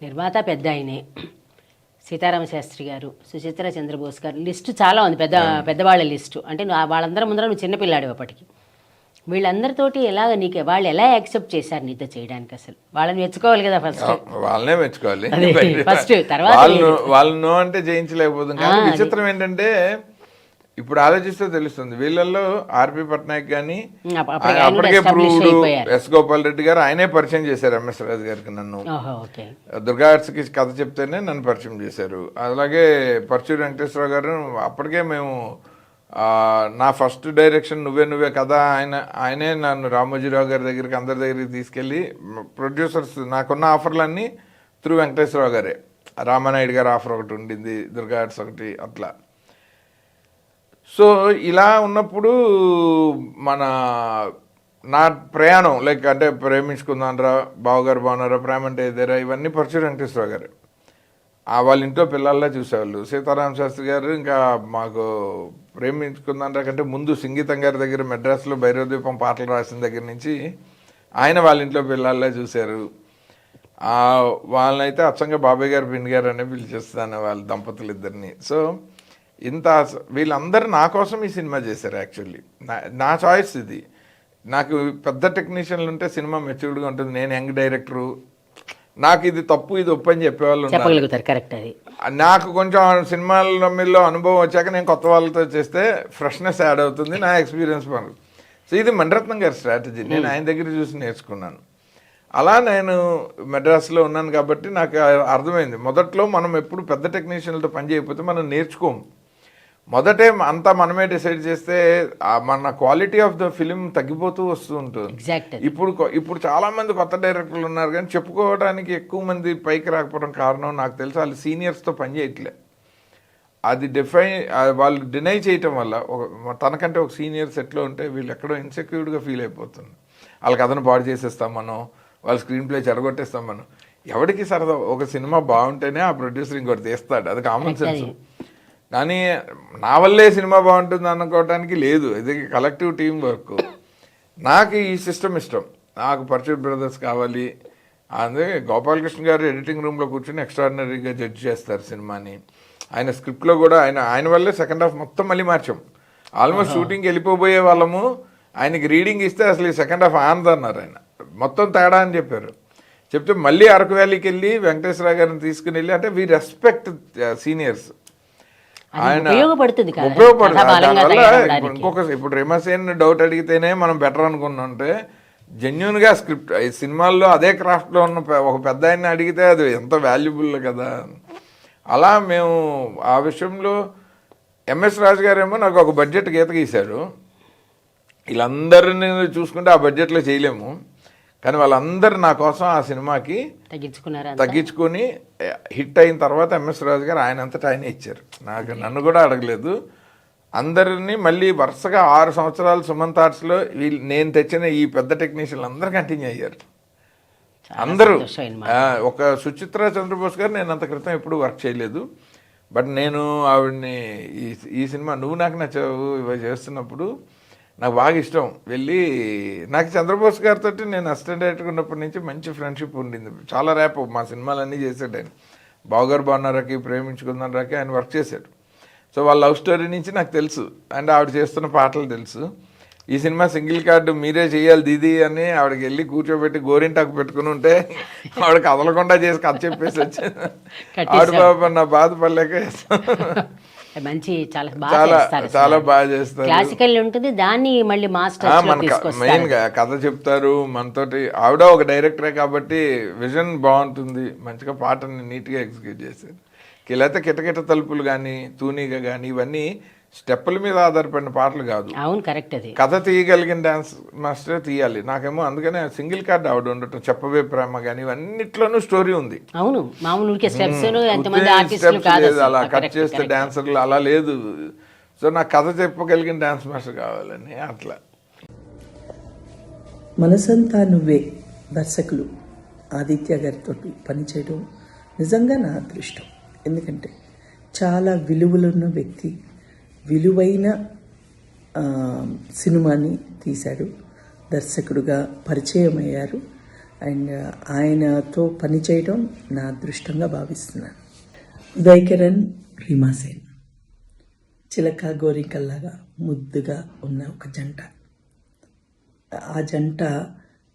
నిర్మాత పెద్ద ఆయనే, సీతారామ శాస్త్రి గారు, సుచిత్ర చంద్రబోస్ గారు, లిస్టు చాలా ఉంది, పెద్దవాళ్ళ లిస్టు. అంటే వాళ్ళందరి ముందర నువ్వు చిన్నపిల్లాడు అప్పటికి. వీళ్ళందరితోటి నీకు వాళ్ళు ఎలా యాక్సెప్ట్ చేశారు నీతో చేయడానికి? అసలు వాళ్ళని మెచ్చుకోవాలి కదా ఫస్ట్. వాళ్ళనే మెచ్చుకోవాలి ఫస్ట్, తర్వాత వాళ్ళు నో అంటే జయించలేకపోతుంది. కానీ విచిత్రం ఏంటంటే ఇప్పుడు ఆలోచిస్తే తెలుస్తుంది, వీళ్ళల్లో ఆర్పి పట్నాయక్ కానీ అప్పటికే ప్రూవ్డ్ ఎస్ గోపాల్ రెడ్డి గారు ఆయనే పరిచయం చేశారు ఎంఎస్ రాజు గారికి. నన్ను దుర్గా ఆర్ట్స్కి కథ చెప్తేనే నన్ను పరిచయం చేశారు. అలాగే పర్చూరి వెంకటేశ్వరరావు గారు అప్పటికే మేము నా ఫస్ట్ డైరెక్షన్ నువ్వే కథ ఆయనే నన్ను రామోజీరావు గారి దగ్గరికి అందరి దగ్గరికి తీసుకెళ్ళి ప్రొడ్యూసర్స్ నాకున్న ఆఫర్లన్నీ త్రూ వెంకటేశ్వరరావు గారే. రామానాయుడు గారు ఆఫర్ ఒకటి ఉండింది, దుర్గా ఆర్ట్స్ ఒకటి, అట్లా. సో ఇలా ఉన్నప్పుడు నా ప్రయాణం లైక్ అంటే ప్రేమించుకుందానరా, బావగారు బాగున్నారా, ప్రేమ అంటే ఇదేరా, ఇవన్నీ పరచూరి వెంకటేశ్వరరావు గారు వాళ్ళ ఇంట్లో పిల్లల్లా చూసేవాళ్ళు. సీతారామ శాస్త్రి గారు ఇంకా మాకు ప్రేమించుకుందానరా కంటే ముందు సంగీతం గారి దగ్గర మెడ్రాస్లో భైరవద్వీపం పాటలు రాసిన దగ్గర నుంచి ఆయన వాళ్ళ ఇంట్లో పిల్లల్లా చూశారు. వాళ్ళనైతే అచ్చంగా బాబాయ్ గారు పిన్ని గారు అనే పిలిచేస్తాను వాళ్ళ దంపతులు ఇద్దరిని. సో వీళ్ళందరూ నా కోసం ఈ సినిమా చేశారు. యాక్చువల్లీ నా చాయిస్ ఇది. నాకు పెద్ద టెక్నీషియన్లు ఉంటే సినిమా మెచ్యూర్డ్గా ఉంటుంది, నేను యంగ్ డైరెక్టరు, నాకు ఇది తప్పు ఇది ఒప్పు అని చెప్పేవాళ్ళు ఉన్నారు. నాకు కొంచెం సినిమాల్లో అనుభవం వచ్చాక నేను కొత్త వాళ్ళతో చేస్తే ఫ్రెష్నెస్ యాడ్ అవుతుంది, నా ఎక్స్పీరియన్స్ పని. సో ఇది మణిరత్నం గారి స్ట్రాటజీ, నేను ఆయన దగ్గర చూసి నేర్చుకున్నాను. అలా నేను మెడ్రాస్లో ఉన్నాను కాబట్టి నాకు అర్థమైంది. మొదట్లో మనం ఎప్పుడు పెద్ద టెక్నీషియన్లతో పని చేయకపోతే మనం నేర్చుకోము. మొదటే అంతా మనమే డిసైడ్ చేస్తే మన క్వాలిటీ ఆఫ్ ద ఫిలిం తగ్గిపోతూ వస్తూ ఉంటుంది. ఇప్పుడు చాలామంది కొత్త డైరెక్టర్లు ఉన్నారు, కానీ చెప్పుకోవడానికి ఎక్కువ మంది పైకి రాకపోవడం కారణం నాకు తెలుసు వాళ్ళు సీనియర్స్తో పని చేయట్లే. అది వాళ్ళు డినై చేయటం వల్ల తనకంటే ఒక సీనియర్ సెట్లో ఉంటే వీళ్ళు ఎక్కడో ఇన్సెక్యూర్డ్గా ఫీల్ అయిపోతుంది. వాళ్ళకి అదను పాడు చేసేస్తాం మనం, వాళ్ళ స్క్రీన్ ప్లే చెడగొట్టేస్తాం మనం. ఎవరికి సరదా, ఒక సినిమా బాగుంటేనే ఆ ప్రొడ్యూసర్ ఇంకోటి తీస్తాడు, అది కామన్ సెన్స్. కానీ నా వల్లే సినిమా బాగుంటుంది అనుకోవడానికి లేదు, ఇది కలెక్టివ్ టీం వర్క్. నాకు ఈ సిస్టమ్ ఇష్టం, నాకు పర్చూర్ బ్రదర్స్ కావాలి. అందుకే గోపాలకృష్ణ గారు ఎడిటింగ్ రూమ్లో కూర్చొని ఎక్స్ట్రాడినరీగా జడ్జ్ చేస్తారు సినిమాని. ఆయన స్క్రిప్ట్లో కూడా ఆయన వల్లే సెకండ్ హాఫ్ మొత్తం మళ్ళీ మార్చాం. ఆల్మోస్ట్ షూటింగ్కి వెళ్ళిపోబోయే వాళ్ళము, ఆయనకి రీడింగ్ ఇస్తే అసలు ఈ సెకండ్ హాఫ్ ఆనందన్నారు. ఆయన మొత్తం తేడా అని చెప్పారు. చెప్తే మళ్ళీ అరకు వ్యాలీకి వెళ్ళి వెంకటేశ్వర గారిని తీసుకుని వెళ్ళి, అంటే వీ రెస్పెక్ట్ సీనియర్స్. ఆయన ఉపయోగపడుతుంది. ఇప్పుడు రేమాసేన్ డౌట్ అడిగితేనే మనం బెటర్ అనుకున్నంటే జెన్యున్గా స్క్రిప్ట్ ఈ సినిమాల్లో అదే క్రాఫ్ట్లో ఉన్న ఒక పెద్ద ఆయన్ని అడిగితే అది ఎంత వాల్యుబుల్ కదా. అలా మేము ఆ విషయంలో ఎంఎస్ రాజు గారేమో నాకు ఒక బడ్జెట్ గీత గీశారు. వీళ్ళందరినీ చూసుకుంటే ఆ బడ్జెట్లో చేయలేము, కానీ వాళ్ళందరూ నా కోసం ఆ సినిమాకి తగ్గించుకొని హిట్ అయిన తర్వాత ఎంఎస్ రాజు గారు ఆయన అంతటా ఆయన ఇచ్చారు. నన్ను కూడా అడగలేదు. అందరినీ మళ్ళీ వరుసగా 6 సంవత్సరాలు సుమంత్ ఆర్ట్స్లో నేను తెచ్చిన ఈ పెద్ద టెక్నీషియన్లు అందరూ కంటిన్యూ అయ్యారు. అందరూ ఒక సుచిత్ర చంద్రబోస్ గారు నేను అంత క్రితం ఎప్పుడు వర్క్ చేయలేదు, బట్ నేను ఆవిడ్ని ఈ సినిమా నువ్వు నాకు నచ్చావు ఇవి చేస్తున్నప్పుడు నాకు బాగా ఇష్టం. వెళ్ళి నాకు చంద్రబోస్ గారితో నేను అసిస్టెంట్ డైరెక్టర్ ఉన్నప్పటి నుంచి మంచి ఫ్రెండ్షిప్ ఉండింది. చాలా ర్యాప్, మా సినిమాలన్నీ చేశాడు ఆయన. బావగారు బాగున్నారాకి, ప్రేమించుకున్నారాకి ఆయన వర్క్ చేశాడు. సో వాళ్ళ లవ్ స్టోరీ నుంచి నాకు తెలుసు, అండ్ ఆవిడ చేస్తున్న పాటలు తెలుసు. ఈ సినిమా సింగిల్ కార్డు మీరే చేయాలి దీది అని ఆవిడకి వెళ్ళి కూర్చోబెట్టి గోరింటాకు పెట్టుకుని ఉంటే ఆవిడ కదలకుండా చేసి కథ చెప్పేసి వచ్చాను. ఆవిడ బాబా నా బాధపడలేక మంచి చాలా బాగా చేస్తారు. క్లాసికల్ ఉంటుంది, దాన్ని మళ్ళీ మెయిన్ గా కథ చెప్తారు మనతోటి. ఆవిడ ఒక డైరెక్టరే కాబట్టి విజన్ బాగుంటుంది, మంచిగా పాటని నీట్గా ఎగ్జిక్యూట్ చేశారు. లేకపోతే కిటకిట తలుపులు కానీ తూనీగా కానీ ఇవన్నీ స్టెప్పుల మీద ఆధారపడిన పాటలు కాదు. అవును, కరెక్ట్. అది కథ తీయగలిగిన డాన్స్ మాస్టరే తీయాలి. నాకేమో అందుకనే సింగిల్ కార్డ్ ఆవిడ ఉండటం, చెప్పవే ప్రేమ కానీ ఇవన్నిట్లోనూ స్టోరీ ఉంది. అవును, మామూలు అలా కట్ చేస్తే డాన్సర్లు అలా లేదు. సో నాకు కథ చెప్పగలిగిన డాన్స్ మాస్టర్ కావాలని అట్లా. మనసంతా నువ్వే దర్శకులు ఆదిత్య గారితో పనిచేయడం నిజంగా నా అదృష్టం. ఎందుకంటే చాలా విలువలున్న వ్యక్తి, విలువైన సినిమాని తీశాడు, దర్శకుడుగా పరిచయం అయ్యారు. అండ్ ఆయనతో పనిచేయడం నా అదృష్టంగా భావిస్తున్నాను. ఉదయ్ కిరణ్, రీమా సేన్ చిలక గోరింకల్లాగా ముద్దుగా ఉన్న ఒక జంట. ఆ జంట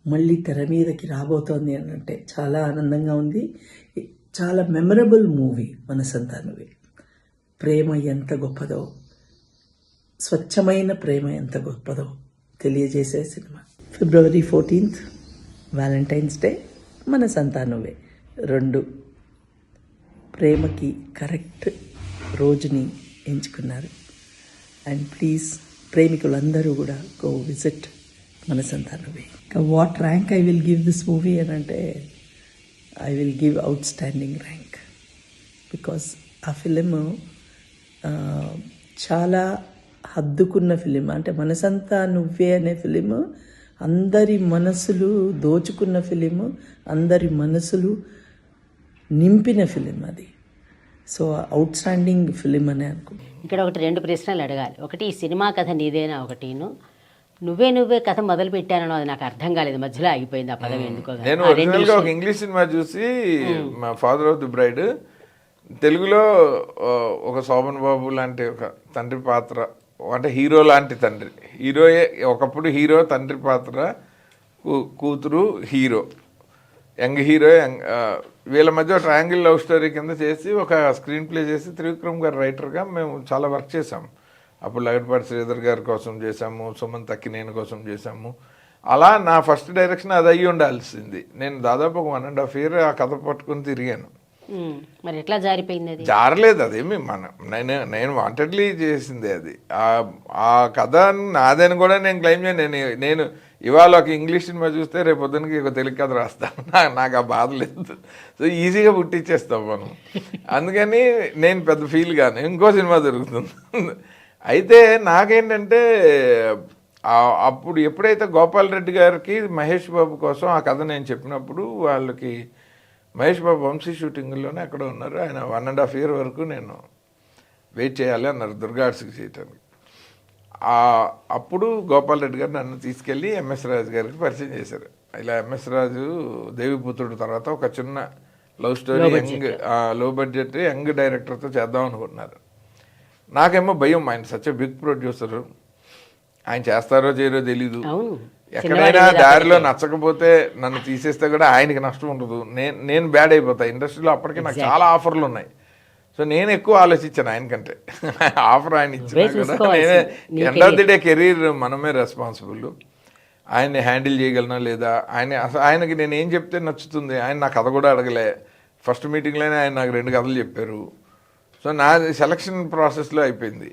మళ్ళీ తెర మీదకి రాబోతోంది అని అంటే చాలా ఆనందంగా ఉంది. చాలా మెమరబుల్ మూవీ మనసంతా నువ్వే. ప్రేమ ఎంత గొప్పదో, స్వచ్ఛమైన ప్రేమ ఎంత గొప్పదో తెలియజేసే cinema. February 14th Valentine's day, మనసంతా నువ్వే. 2 ప్రేమకి కరెక్ట్ రోజుని ఎంచుకున్నారు. అండ్ ప్లీజ్ ప్రేమికులందరూ కూడా గో విజిట్ మనసంతా నువ్వే. What rank I will give this movie అని అంటే I will give out standing rank. Because ఆ ఫిలిం చాలా హద్దుకున్న ఫిలిం. అంటే మనసంతా నువ్వే అనే ఫిలిం అందరి మనసులు దోచుకున్న ఫిలిం, అందరి మనసులు నింపిన ఫిలిం అది. సో అవుట్ స్టాండింగ్ ఫిలిం అనే అనుకుంటున్నాను. ఇక్కడ 2 ప్రశ్నలు అడగాలి. ఒకటి, ఈ సినిమా కథ నీదేనా? ఒకటిను నువ్వే కథ మొదలు పెట్టానో అది నాకు అర్థం కాలేదు, మధ్యలో ఆగిపోయింది ఆ పదం ఎందుకో. నేను ఒరిజినల్గా ఒక ఇంగ్లీష్ సినిమా చూసి, మా ఫాదర్ ఆఫ్ ది బ్రైడ్, తెలుగులో ఒక శోభన్ బాబు లాంటి ఒక తండ్రి పాత్ర, అంటే హీరో లాంటి తండ్రి, హీరోయే ఒకప్పుడు హీరో, తండ్రి పాత్ర, కూతురు హీరో, యంగ్ హీరో, వీళ్ళ మధ్య ట్రయాంగిల్ లవ్ స్టోరీ కింద చేసి ఒక స్క్రీన్ ప్లే చేసి త్రివిక్రమ్ గారు రైటర్గా మేము చాలా వర్క్ చేసాము. అప్పుడు లగడపాటి శ్రీధర్ గారి కోసం చేసాము, సుమంత్ అక్కినేని కోసం చేసాము. అలా నా ఫస్ట్ డైరెక్షన్ అది అయ్యి ఉండాల్సింది. నేను దాదాపు ఒక 1.5 year ఆ కథ పట్టుకుని తిరిగాను. మరి ఎట్లా జారిపోయింది అది? జారలేదు, అదేమి నేను వాంటెడ్లీ చేసింది అది. ఆ కథ నాదని కూడా నేను క్లెయిమ్ చేయను. నేను ఇవాళ ఒక ఇంగ్లీష్ సినిమా చూస్తే రేపు పొద్దునకి ఒక తెలుగు కథ రాస్తాను. నాకు ఆ బాధ లేదు. సో ఈజీగా పుట్టించేస్తాం మనం. అందుకని నేను పెద్ద ఫీల్ గాను, ఇంకో సినిమా దొరుకుతుంది. అయితే నాకేంటంటే అప్పుడు ఎప్పుడైతే గోపాల్ రెడ్డి గారికి మహేష్ బాబు కోసం ఆ కథ నేను చెప్పినప్పుడు, వాళ్ళకి మహేష్ బాబు వంశీ షూటింగ్లోనే అక్కడ ఉన్నారు. ఆయన 1.5 year వరకు నేను వెయిట్ చేయాలి అన్నారు దుర్గాడ్స్కి చేయటానికి. అప్పుడు గోపాల్ రెడ్డి గారు నన్ను తీసుకెళ్ళి ఎంఎస్ రాజు గారికి పరిచయం చేశారు. ఇలా ఎంఎస్ రాజు దేవిపుత్రుడు తర్వాత ఒక చిన్న లవ్ స్టోరీ, లో బడ్జెట్ యంగ్ డైరెక్టర్తో చేద్దాం అనుకుంటున్నారు. నాకేమో భయం, ఆయన సచ్ బిగ్ ప్రొడ్యూసరు, ఆయన చేస్తారో చేయరో తెలీదు. ఎక్కడైనా దారిలో నచ్చకపోతే నన్ను తీసేస్తే కూడా ఆయనకి నష్టం ఉండదు, నేను బ్యాడ్ అయిపోతా. ఇండస్ట్రీలో అప్పటికి నాకు చాలా ఆఫర్లు ఉన్నాయి. సో నేను ఎక్కువ ఆలోచించాను ఆయనకంటే. ఆఫర్ ఆయన ఇచ్చినా కూడా నేనే end of the day career మనమే రెస్పాన్సిబుల్. ఆయన్ని హ్యాండిల్ చేయగలనా లేదా, ఆయనకి నేను ఏం చెప్తే నచ్చుతుంది. ఆయన నా కథ కూడా అడగలే. ఫస్ట్ మీటింగ్లోనే ఆయన నాకు 2 కథలు చెప్పారు. సో నా సెలక్షన్ ప్రాసెస్లో అయిపోయింది.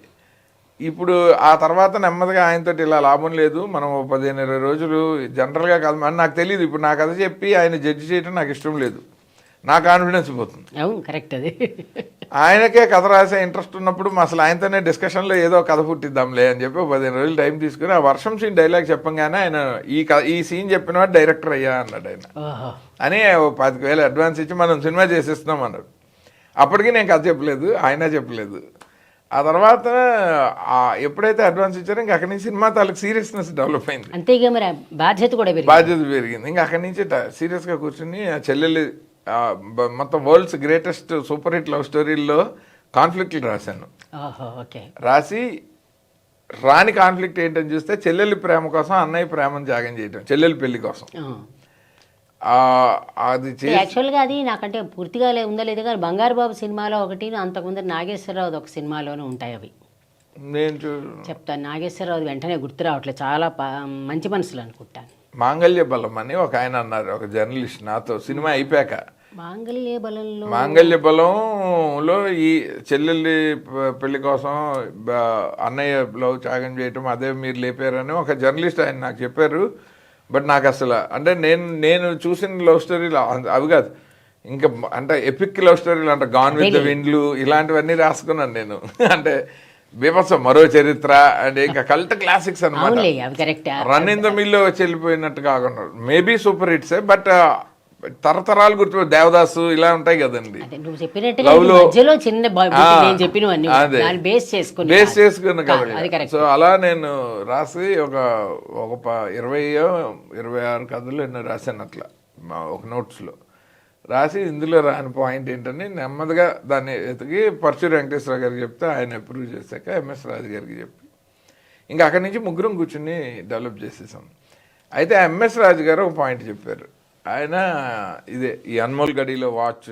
ఇప్పుడు ఆ తర్వాత నెమ్మదిగా ఆయనతో ఇలా లాభం లేదు, మనం 15-20 రోజులు జనరల్గా కాదు అని నాకు తెలియదు. ఇప్పుడు నా కథ చెప్పి ఆయన జడ్జి చేయడం నాకు ఇష్టం లేదు, నా కాన్ఫిడెన్స్ పోతుంది. కరెక్ట్. అది ఆయనకే కథ రాసే ఇంట్రెస్ట్ ఉన్నప్పుడు అసలు ఆయనతోనే డిస్కషన్లో ఏదో కథ పుట్టిద్దాంలే అని చెప్పి 15 రోజులు టైం తీసుకుని ఆ వర్షం సీన్ డైలాగ్ చెప్పంగానే ఆయన ఈ సీన్ చెప్పిన వాడు డైరెక్టర్ అయ్యా అన్నాడు ఆయన. అని 25,000 అడ్వాన్స్ ఇచ్చి మనం సినిమా చేసేస్తున్నాం అన్నాడు. అప్పటికి నేను కథ చెప్పలేదు, ఆయన చెప్పలేదు. ఆ తర్వాత ఎప్పుడైతే అడ్వాన్స్ ఇచ్చారో ఇంకా అక్కడి నుంచి సినిమా తాలూకు సీరియస్నెస్ డెవలప్ అయింది. అంతేగా మరి బాధ్యత కూడా పెరిగింది. ఇంకా అక్కడి నుంచి సీరియస్గా కూర్చుని ఆ చెల్లెలు మొత్తం world's greatest super hit love స్టోరీల్లో కాన్ఫ్లిక్ట్లు రాశాను. రాసి రాని కాన్ఫ్లిక్ట్ ఏంటని చూస్తే చెల్లెలి ప్రేమ కోసం అన్నయ్య ప్రేమను త్యాగం చేయటం, చెల్లెలి పెళ్లి కోసం. అది యాక్చువల్గా అది నాకంటే పూర్తిగా ఉందా లేదు కానీ బంగారు బాబు సినిమాలో ఒకటి, అంతకుముందు నాగేశ్వరరావు ఒక సినిమాలోనే ఉంటాయి అవి. నేను చెప్తాను, నాగేశ్వరరావు వెంటనే గుర్తు రావట్లేదు, చాలా మంచి మనసులు అనుకుంటాను. మాంగళ్య బలం అని ఒక ఆయన అన్నారు, ఒక జర్నలిస్ట్ నాతో సినిమా అయిపోయాక. మాంగళ్య బలంలో ఈ చెల్లెల్లి పెళ్లి కోసం అన్నయ్య లవ్ త్యాగం చేయటం అదే మీరు లేపారని ఒక జర్నలిస్ట్ ఆయన నాకు చెప్పారు. బట్ నాకు అసలు అంటే నేను చూసిన లవ్ స్టోరీలు అవి కాదు, ఇంకా అంటే ఎపిక్ లవ్ స్టోరీలు అంటే గాన్ విత్ ద విండ్లు ఇలాంటివన్నీ రాసుకున్నాను నేను. అంటే బీభత్సం, మరో చరిత్ర, అంటే ఇంకా కల్ట్ క్లాసిక్స్ అనమాట. రన్ ఇన్ ద మిల్లో వచ్చి వెళ్ళిపోయినట్టు కాకుండా మేబీ సూపర్ హిట్సే, బట్ తరతరాలు గుర్తు దేవదాసు ఇలా ఉంటాయి కదండి. అదే నువ్వు చెప్పినట్టుగా Love లో- మధ్యలో చిన్న నేను చెప్పినవన్నీ అదే. దాన్ని బేస్ చేసుకుని బేస్ చేసుకున్న కథ. అది కరెక్ట్. సో అలా నేను రాసి ఒక 26 కథలు ఎన్నో రాశాను అట్లా ఒక నోట్స్లో రాసి, ఇందులో రాని పాయింట్ ఏంటని నెమ్మదిగా దాన్ని ఎతికి పరచూరి వెంకటేశ్వర గారికి చెప్తే ఆయన అప్రూవ్ చేశాక ఎంఎస్ రాజు గారికి చెప్పి ఇంకా అక్కడి నుంచి ముగ్గురం కూర్చుని డెవలప్ చేసేసాం. అయితే ఎంఎస్ రాజు గారు ఒక పాయింట్ చెప్పారు. ఆయన ఇదే ఈ అన్మోల్ గడిలో వాచ్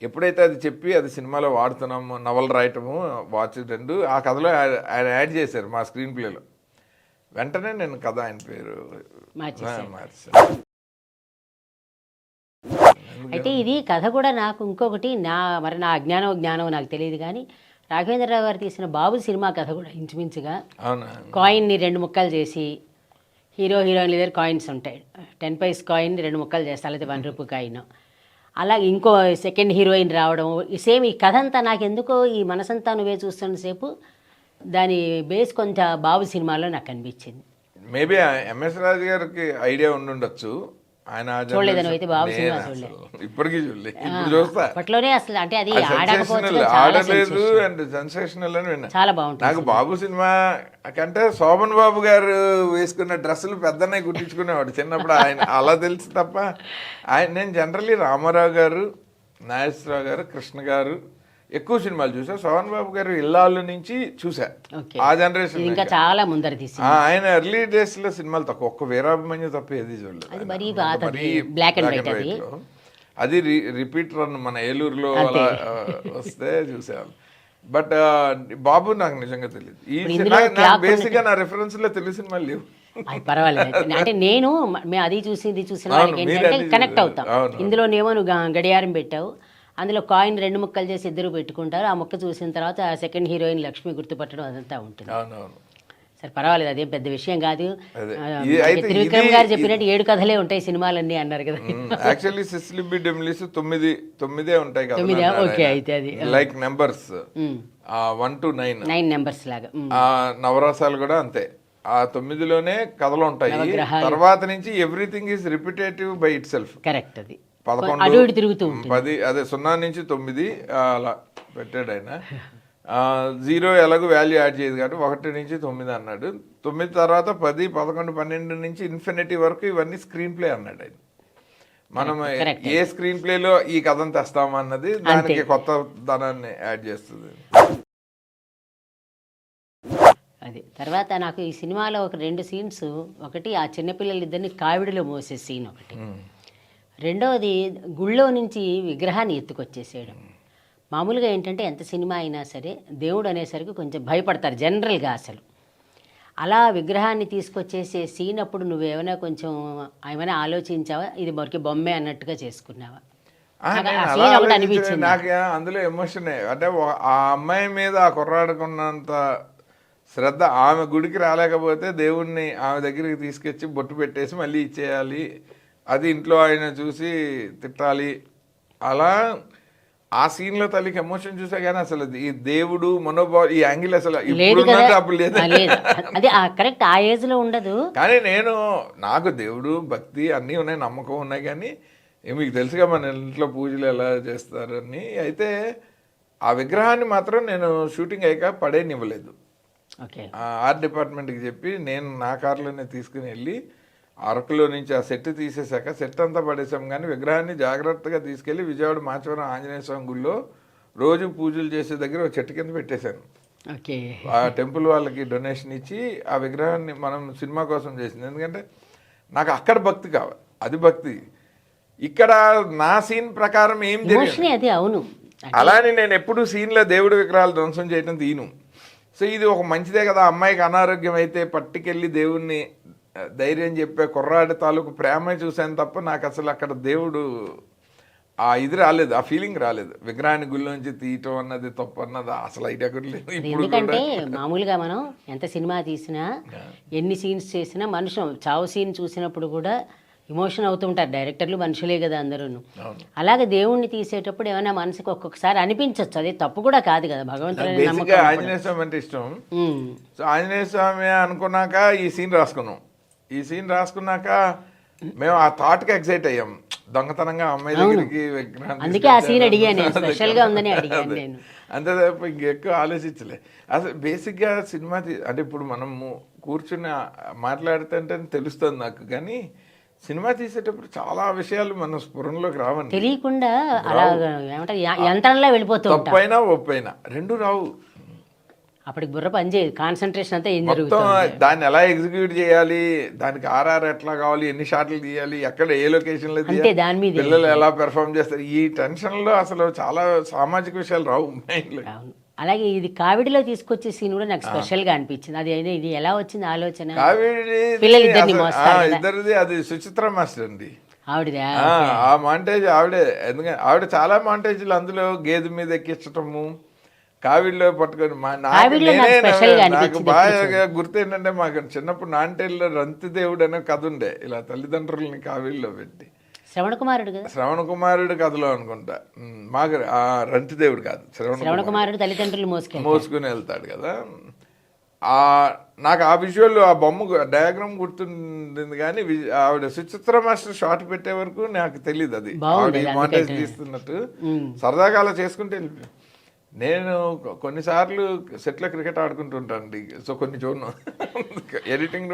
ఎప్పుడైతే అది చెప్పి అది సినిమాలో వాడుతున్నాము, నవల రాయటము వాచ్ రెండు ఆ కథలో ఆయన యాడ్ చేశారు మా స్క్రీన్ ప్లేలో. వెంటనే నేను కథ ఆయన పేరు మార్చాను. అయితే ఇది కథ కూడా నాకు ఇంకొకటి నా జ్ఞానం నాకు తెలియదు కానీ రాఘవేంద్రరావు గారు తీసిన బాబు సినిమా కథ కూడా ఇంచుమించుగా అవునా, కాయిన్ని 2 ముక్కలు చేసి హీరోయిన్ల దగ్గర కాయిన్స్ ఉంటాయి, 10 పైస్ కాయిన్ 2 ముక్కలు చేస్తారు, లేదా 1 రూపీ కాయిన్. అలాగే ఇంకో సెకండ్ హీరోయిన్ రావడం సేమ్ ఈ కథ అంతా నాకు ఎందుకో ఈ మనసంతా నువ్వే చూస్తున్నసేపు దాని బేస్ కొంచెం బాబు సినిమాలో నాకు అనిపించింది. మేబీ ఎంఎస్ రాజు గారికి ఐడియా ఉండుండొచ్చు. ఆయన చూడలేదని అయితే బాబు సినిమా చూడలేదు, ఇప్పటికీ చూడలేదు. ఇప్పుడు చూస్తా అప్పట్లోనే అసలు అంటే అది ఆడలేదు అండ్ సెన్సేషనల్ అని విన్నా. చాలా బాగుంటుంది. నాకు బాబు సినిమా కంటే శోభన్ బాబు గారు వేసుకున్న డ్రెస్సులు పెద్దనే కుట్టించుకునేవాడు చిన్నప్పుడు. ఆయన అలా తెలుసు తప్ప నేను జనరల్లీ రామారావు గారు, నాగేశ్వరరావు గారు, కృష్ణ గారు ఎక్కువ సినిమాలు చూసా. శోభన్ బాబు గారు ఇల్లాళ్ళు నుంచి చూసా ఆ జనరేషన్. ఇంకా చాలా ముందర తీసి ఆయన ఎర్లీ డేస్ లో సినిమాలు తక్కువ, ఒక్క వీరాభిమన్యు తప్ప ఏది చూడలేదు. బ్లాక్ అండ్ వైట్ అది రిపీట్ రన్ మన ఏలూరులో అలా వస్తే చూసేవాళ్ళు. బట్ బాబు నాకు నిజంగా తెలియదు. బేసిక్ గా నా రిఫరెన్స్ లో తెలుగు సినిమాలు లేవు. పర్వాలేదు. అంటే నేను అది చూసి ఇది చూసిన ఏంటంటే కనెక్ట్ అవుతాం. ఇందులోనేమో నువ్వు గడియారం పెట్టావు, అందులో కాయిన్ 2 ముక్కలు చేసి ఇద్దరు పెట్టుకుంటారు. ఆ ముక్క చూసిన తర్వాత ఆ సెకండ్ హీరోయిన్ లక్ష్మి గుర్తుపట్టడం అదంతా ఉంటుంది. సరే పర్వాలేదు, అదేం పెద్ద విషయం కాదు. త్రివిక్రమ్ గారు చెప్పినట్టు 7 కథలే ఉంటాయి సినిమాలన్నీ అన్నారు కదా. యాక్చువల్లీ సిస్లిబి డెమిలిస్ 9 ఉంటాయి కదా. ఓకే, అయితే అది లైక్ నెంబర్స్ 1 to 9 నెంబర్స్ లాగా. నవరసాలు కూడా అంతే. ఆ 9లోనే కథలు ఉంటాయి. తర్వాత నుంచి everything is repetitive by it self. Correct. అది 11 తిరుగుతూ 10 అదే 0 నుంచి 9 అలా పెట్టాడు ఆయన. 0 ఎలాగో వాల్యూ యాడ్ చేయదు కాబట్టి 1 నుంచి 9 అన్నాడు. 9 తర్వాత 10, 11, 12 నుంచి ఇన్ఫినిటీ వరకు ఇవన్నీ స్క్రీన్ ప్లే అన్నాడు ఆయన. మనం ఏ స్క్రీన్ ప్లేలో ఈ కథను తెస్తామన్నది దానికి కొత్త ధనాన్ని యాడ్ చేస్తుంది. అది తర్వాత నాకు ఈ సినిమాలో ఒక 2 సీన్స్, ఒకటి ఆ చిన్నపిల్లలిద్దరిని కావిడిలో మోసే సీన్ ఒకటి, రెండవది గుళ్ళో నుంచి విగ్రహాన్ని ఎత్తుకొచ్చేసేయడం. మామూలుగా ఏంటంటే ఎంత సినిమా అయినా సరే దేవుడు అనేసరికి కొంచెం భయపడతారు జనరల్గా. అసలు అలా విగ్రహాన్ని తీసుకొచ్చేసే సీన్ అప్పుడు నువ్వేమైనా కొంచెం ఏమైనా ఆలోచించావా, ఇది మరికి బొమ్మే అన్నట్టుగా చేసుకున్నావా? నాకు అందులో ఎమోషన్ అంటే ఆ అమ్మాయి మీద ఆ కుర్రాడుకున్నంత శ్రద్ధ, ఆమె గుడికి రాలేకపోతే దేవుణ్ణి ఆమె దగ్గరికి తీసుకొచ్చి బొట్టు పెట్టేసి మళ్ళీ ఇచ్చేయాలి, అది ఇంట్లో ఆయన చూసి తిట్టాలి. అలా ఆ సీన్ లో తల్లికి ఎమోషన్ చూసా కానీ అసలు ఈ దేవుడు మనోభావం ఈ యాంగిల్ అసలు అప్పుడు లేదు. కరెక్ట్, ఆ ఏజ్ లో ఉండదు. కానీ నాకు దేవుడు భక్తి అన్నీ ఉన్నాయి, నమ్మకం ఉన్నాయి. కానీ మీకు తెలుసుగా మన ఇంట్లో పూజలు ఎలా చేస్తారని. అయితే ఆ విగ్రహాన్ని మాత్రం నేను షూటింగ్ అయ్యాక పడేనివ్వలేదు. ఆర్ట్ డిపార్ట్మెంట్కి చెప్పి నేను నా కార్లోనే తీసుకుని వెళ్ళి అరకులో నుంచి ఆ సెట్ తీసేశాక సెట్ అంతా పడేసాం. కానీ విగ్రహాన్ని జాగ్రత్తగా తీసుకెళ్ళి విజయవాడ మాచవరం ఆంజనేయ స్వామి గుళ్ళో రోజు పూజలు చేసే దగ్గర ఒక చెట్టు కింద పెట్టేశాను. ఆ టెంపుల్ వాళ్ళకి డొనేషన్ ఇచ్చి ఆ విగ్రహాన్ని మనం సినిమా కోసం చేసింది. ఎందుకంటే నాకు అక్కడ భక్తి కావాలి, అది భక్తి. ఇక్కడ నా సీన్ ప్రకారం ఏం జరిగింది అవును. అలానే నేను ఎప్పుడు సీన్లో దేవుడి విగ్రహాలు ధ్వంసం చేయడం తీను. సో ఇది ఒక మంచిదే కదా, అమ్మాయికి అనారోగ్యం అయితే పట్టుకెళ్ళి దేవుణ్ణి ధైర్యం చెప్పే కుర్రాడి తాలూకు ప్రేమ చూశాను తప్ప నాకు అసలు అక్కడ దేవుడు ఆ ఇది రాలేదు, ఆ ఫీలింగ్ రాలేదు. విగ్రహాన్ని గుళ్ళోంచి తీయటం అన్నది తప్పు అన్నది అసలు ఐడియా కూడా లేదు. ఎందుకంటే మామూలుగా మనం ఎంత సినిమా తీసినా ఎన్ని సీన్స్ చేసినా మనుషులు చావు సీన్ చూసినప్పుడు కూడా ఎమోషన్ అవుతుంటారు. డైరెక్టర్లు మనుషులే కదా అందరూ. అలాగే దేవుణ్ణి తీసేటప్పుడు ఏమైనా మనసుకి ఒక్కొక్కసారి అనిపించవచ్చు, అది తప్పు కూడా కాదు కదా. భగవంతుడు ఆంజనేయ స్వామి అంటే ఇష్టం. సో ఆంజనేయ స్వామి అనుకున్నాక ఈ సీన్ రాసుకున్నాం. ఈ సీన్ రాసుకున్నాక మేము ఆ థాట్కి ఎక్సైట్ అయ్యాం, దొంగతనంగా అమ్మాయి దగ్గరికి విగ్రహాన్ని అందుకే ఆ సీన్ అడిగాను నేను, తీసుకొచ్చారు. స్పెషల్గా ఉందని అడిగాను అదే. నేను. అంతే తప్ప ఇంకెక్కువ ఆలోచించలే. అసలు బేసిక్గా సినిమా అంటే ఇప్పుడు మనము కూర్చుని మాట్లాడుతుంటే తెలుస్తుంది నాకు, కానీ సినిమా తీసేటప్పుడు చాలా విషయాలు మన స్ఫురణలోకి రావండి. తెలియకుండా అలా ఏమంటారు యంత్రంలో వెళ్ళిపోతూ ఉంటాం. తప్పైనా ఒప్పైనా రెండు రావు. అప్పటికి బుర్ర పని చేయదు, కాన్సన్ట్రేషన్ అంతా ఏం మొత్తం జరుగుతుంది. దాన్ని ఎలా ఎగ్జిక్యూట్ చేయాలి, దానికి ఆర్ఆర్ ఎట్లా కావాలి, ఎన్ని షాట్లు తీయాలి, ఎక్కడ ఏ లొకేషన్ లో అంతే, తీయాలి, దాని మీదే. పిల్లలు ఎలా పెర్ఫామ్ చేస్తారు, ఈ టెన్షన్ లో అసలు చాలా సామాజిక విషయాలు రావు మైండ్లో. అవును. అలాగే ఇది కావిడిలో తీసుకొచ్చే సీన్ కూడా నాకు స్పెషల్ గా అనిపించింది. అది అయినా ఇది ఎలా వచ్చింది ఆలోచన? కావేరి పిల్లలిద్దరిని మోస్తారు కదా. ఇద్దరిది అది సుచిత్ర మాస్టర్ అండి. ఆవిడదా? ఆ మాంటేజ్ ఆవిడే. ఎందుకంటే ఆవిడ చాలా మాంటేజ్లు అందులో గేదె మీద ఎక్కించటము, కావిడిలో పట్టుకొని కావిడిలో నాకు special గా నాకు అనిపించింది బాగా గుర్తు ఏంటంటే, మాకు చిన్నప్పుడు నాంటేళ్ళలో రంతిదేవుడు అనే కథ ఉండే, ఇలా తల్లిదండ్రులని కావిడిలో పెట్టి. శ్రవణ కుమారుడు కదా? శ్రవణ కుమారుడు కథలో అనుకుంటా. మాకు రంతిదేవుడు కాదు, శ్రవణ కుమారుడు తల్లిదండ్రులు మోసుకుని వెళ్తాడు కదా. నాకు ఆ విజువల్, ఆ బొమ్మ డయాగ్రామ్ గుర్తుంది, కానీ ఆవిడ సుచిత్ర మాస్టర్ షాట్ పెట్టే వరకు నాకు తెలియదు అది ఆవిడ ఈ మాంటేజ్ తీస్తున్నట్టు. సరదాగా అలా చేసుకుంటే వెళ్ళిపోయి. నేను కొన్నిసార్లు సెట్లో క్రికెట్ ఆడుకుంటుంటానండి, సో కొన్ని చూడను ఎడిటింగ్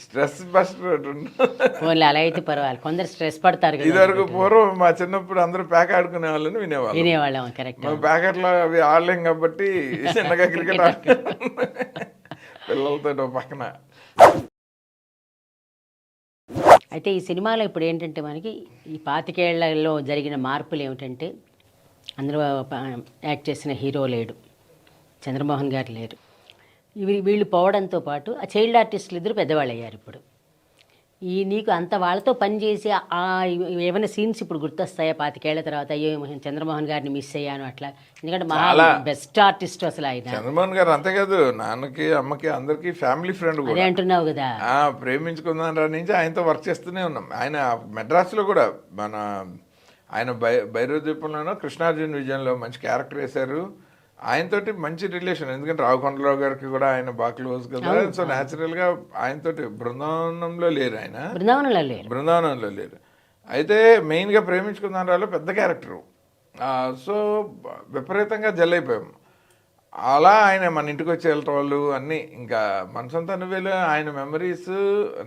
స్ట్రెస్ బస్టర్. అలా అయితే పర్వాలేదు, కొందరు స్ట్రెస్ పడతారు కదా. ఇదివరకు పూర్వం మా చిన్నప్పుడు అందరూ ప్యాక్ ఆడుకునే వాళ్ళని వినేవాళ్ళం. కరెక్ట్. ప్యాకెట్లో అవి ఆడలేం కాబట్టి చిన్నగా క్రికెట్ పిల్లలతో పక్కన. అయితే ఈ సినిమాలో ఇప్పుడు ఏంటంటే మనకి ఈ 25 ఏళ్లలో జరిగిన మార్పులు ఏమిటంటే, అందులో యాక్ట్ చేసిన హీరో లేడు, చంద్రమోహన్ గారు లేరు. వీళ్ళు పోవడంతో పాటు ఆ చైల్డ్ ఆర్టిస్టులు ఇద్దరు పెద్దవాళ్ళు అయ్యారు. ఇప్పుడు నీకు అంత వాళ్ళతో పనిచేసి ఏమైనా సీన్స్ ఇప్పుడు గుర్తొస్తాయా 25 ఏళ్ల తర్వాత? అయ్యో చంద్రమోహన్ గారిని మిస్ అయ్యాను అట్లా. ఎందుకంటే మహా బెస్ట్ ఆర్టిస్ట్ అసలు ఆయన. చంద్రమోహన్ గారు అంతే కాదు, నాన్నకి అమ్మకి అందరికి ఫ్యామిలీ ఫ్రెండ్ కూడా. అదే అంటున్నావు కదా. ప్రేమించుకుందాం నుంచి ఆయనతో వర్క్ చేస్తూనే ఉన్నాం. ఆయన మెడ్రాస్లో కూడా ఆయన భైరవద్వీపంలోనో కృష్ణార్జున విజయంలో మంచి క్యారెక్టర్ వేశారు. ఆయనతోటి మంచి రిలేషన్, ఎందుకంటే రావుకొండరావు గారికి కూడా ఆయన బాగా క్లోజ్ కదా. సో న్యాచురల్ గా ఆయనతోటి బృందావనంలో లేరు, ఆయన బృందావనంలో లేరు. అయితే మెయిన్ గా ప్రేమించుకున్నారాలో పెద్ద క్యారెక్టరు. సో విపరీతంగా జల్ అయిపోయాం. అలా ఆయన మన ఇంటికి వచ్చి వెళ్ళటం వాళ్ళు అన్నీ, ఇంకా మనసంతా నువ్వేలు ఆయన మెమరీస్.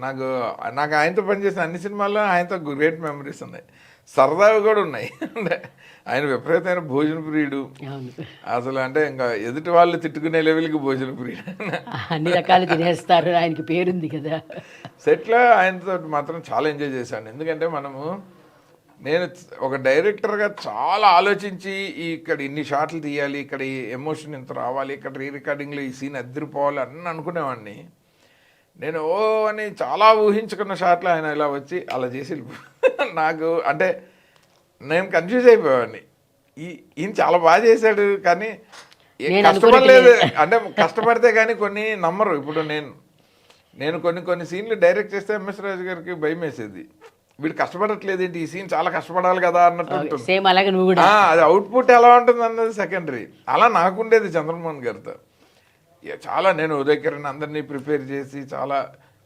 నాకు ఆయనతో పనిచేసిన అన్ని సినిమాల్లో ఆయనతో గ్రేట్ మెమరీస్ ఉన్నాయి, సరదాగా కూడా ఉన్నాయి. అంటే ఆయన విపరీతమైన భోజన ప్రియుడు అసలు. అంటే ఇంకా ఎదుటి వాళ్ళు తిట్టుకునే లెవెల్కి భోజన ప్రియుడు, అన్ని రకాలు తినేస్తారు, ఆయనకి పేరుంది కదా. సెట్లో ఆయనతో మాత్రం చాలా ఎంజాయ్ చేశాను. ఎందుకంటే నేను ఒక డైరెక్టర్గా చాలా ఆలోచించి ఇక్కడ ఇన్ని షాట్లు తీయాలి, ఇక్కడ ఈ ఎమోషన్ ఇంత రావాలి, ఇక్కడ రీ రికార్డింగ్లో ఈ సీన్ అద్దరిపోవాలి అన్నీ అనుకునేవాడిని. నేను అని చాలా ఊహించుకున్న షాట్లు ఆయన ఇలా వచ్చి అలా చేసి నాకు అంటే నేను కన్ఫ్యూజ్ అయిపోయాడిని. ఈయన చాలా బాగా చేశాడు, కానీ కష్టపడలేదు. అంటే కష్టపడితే కానీ కొన్ని నమ్మరు. ఇప్పుడు నేను కొన్ని సీన్లు డైరెక్ట్ చేస్తే ఎంఎస్ రాజు గారికి భయం వేసేది, వీడు కష్టపడట్లేదు ఏంటి, ఈ సీన్ చాలా కష్టపడాలి కదా అన్నట్టు ఉంటుంది. అది అవుట్పుట్ ఎలా ఉంటుంది అన్నది సెకండరీ. అలా నాకుండేది చంద్రమోహన్ గారితో. చాలా నేను ఉదయకిరణ్ అందరినీ ప్రిపేర్ చేసి చాలా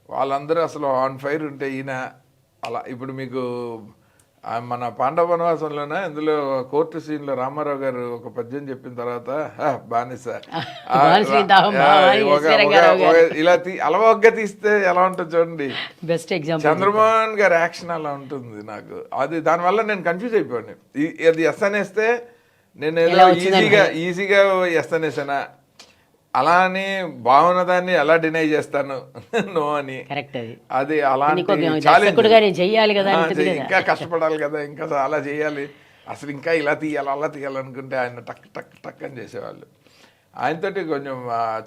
వాళ్ళందరూ అసలు ఆన్ ఫైర్ ఉంటే ఈయన అలా. ఇప్పుడు మీకు మన పాండవ వనవాసంలోనే ఇందులో కోర్టు సీన్లో రామారావు గారు ఒక పద్యం చెప్పిన తర్వాత బానిస ఇలా అలవగ్గా తీస్తే ఎలా ఉంటుంది చూడండి. బెస్ట్ ఎగ్జాంపుల్ చంద్రమోహన్ గారి యాక్షన్ అలా ఉంటుంది నాకు. అది దానివల్ల నేను కన్ఫ్యూజ్ అయిపోయాను. అది ఎస్ అనేస్తే నేను ఏదో ఈజీగా ఎస్ అనేసానా, అలా అని బాగున్నదాన్ని ఎలా డినై చేస్తాను నో అని. అది అలాంటి ఇంకా కష్టపడాలి కదా, ఇంకా అలా చేయాలి, అసలు ఇంకా ఇలా తీయాలి అలా తీయాలనుకుంటే ఆయన టక్ టక్ టక్ అని చేసేవాళ్ళు. ఆయనతోటి కొంచెం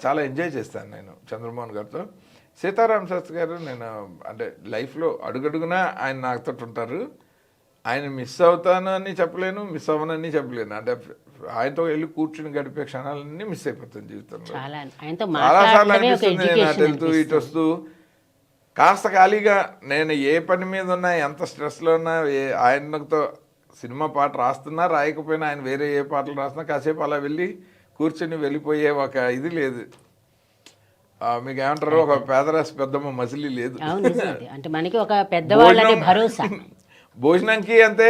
చాలా ఎంజాయ్ చేస్తాను నేను చంద్రమోహన్ గారితో. సీతారాం శాస్త్రి గారు నేను అంటే లైఫ్లో అడుగడుగునా ఆయన నాతో ఉంటారు. ఆయన మిస్ అవుతాను అని చెప్పలేను, మిస్ అవ్వనని చెప్పలేను. అంటే ఆయనతో వెళ్ళి కూర్చుని గడిపే క్షణాలన్నీ మిస్ అయిపోతుంది జీవితంలో. చాలాసార్లు అనిపిస్తుంది నేను అటు వెళ్తూ ఇటు వస్తూ కాస్త ఖాళీగా నేను ఏ పని మీద ఉన్నా, ఎంత స్ట్రెస్లో ఉన్నా, ఆయనతో సినిమా పాట రాస్తున్నా రాయకపోయినా, ఆయన వేరే ఏ పాటలు రాస్తున్నా కాసేపు అలా వెళ్ళి కూర్చొని వెళ్ళిపోయే ఒక ఇది లేదు. మీకు ఏమంటారు, ఒక పేదరాశి పెద్దమ్మ మసిలి లేదు. అవును నిజం అది. అంటే మనకి ఒక పెద్దవాళ్ళని భరోసా. భోజనంకి అంతే,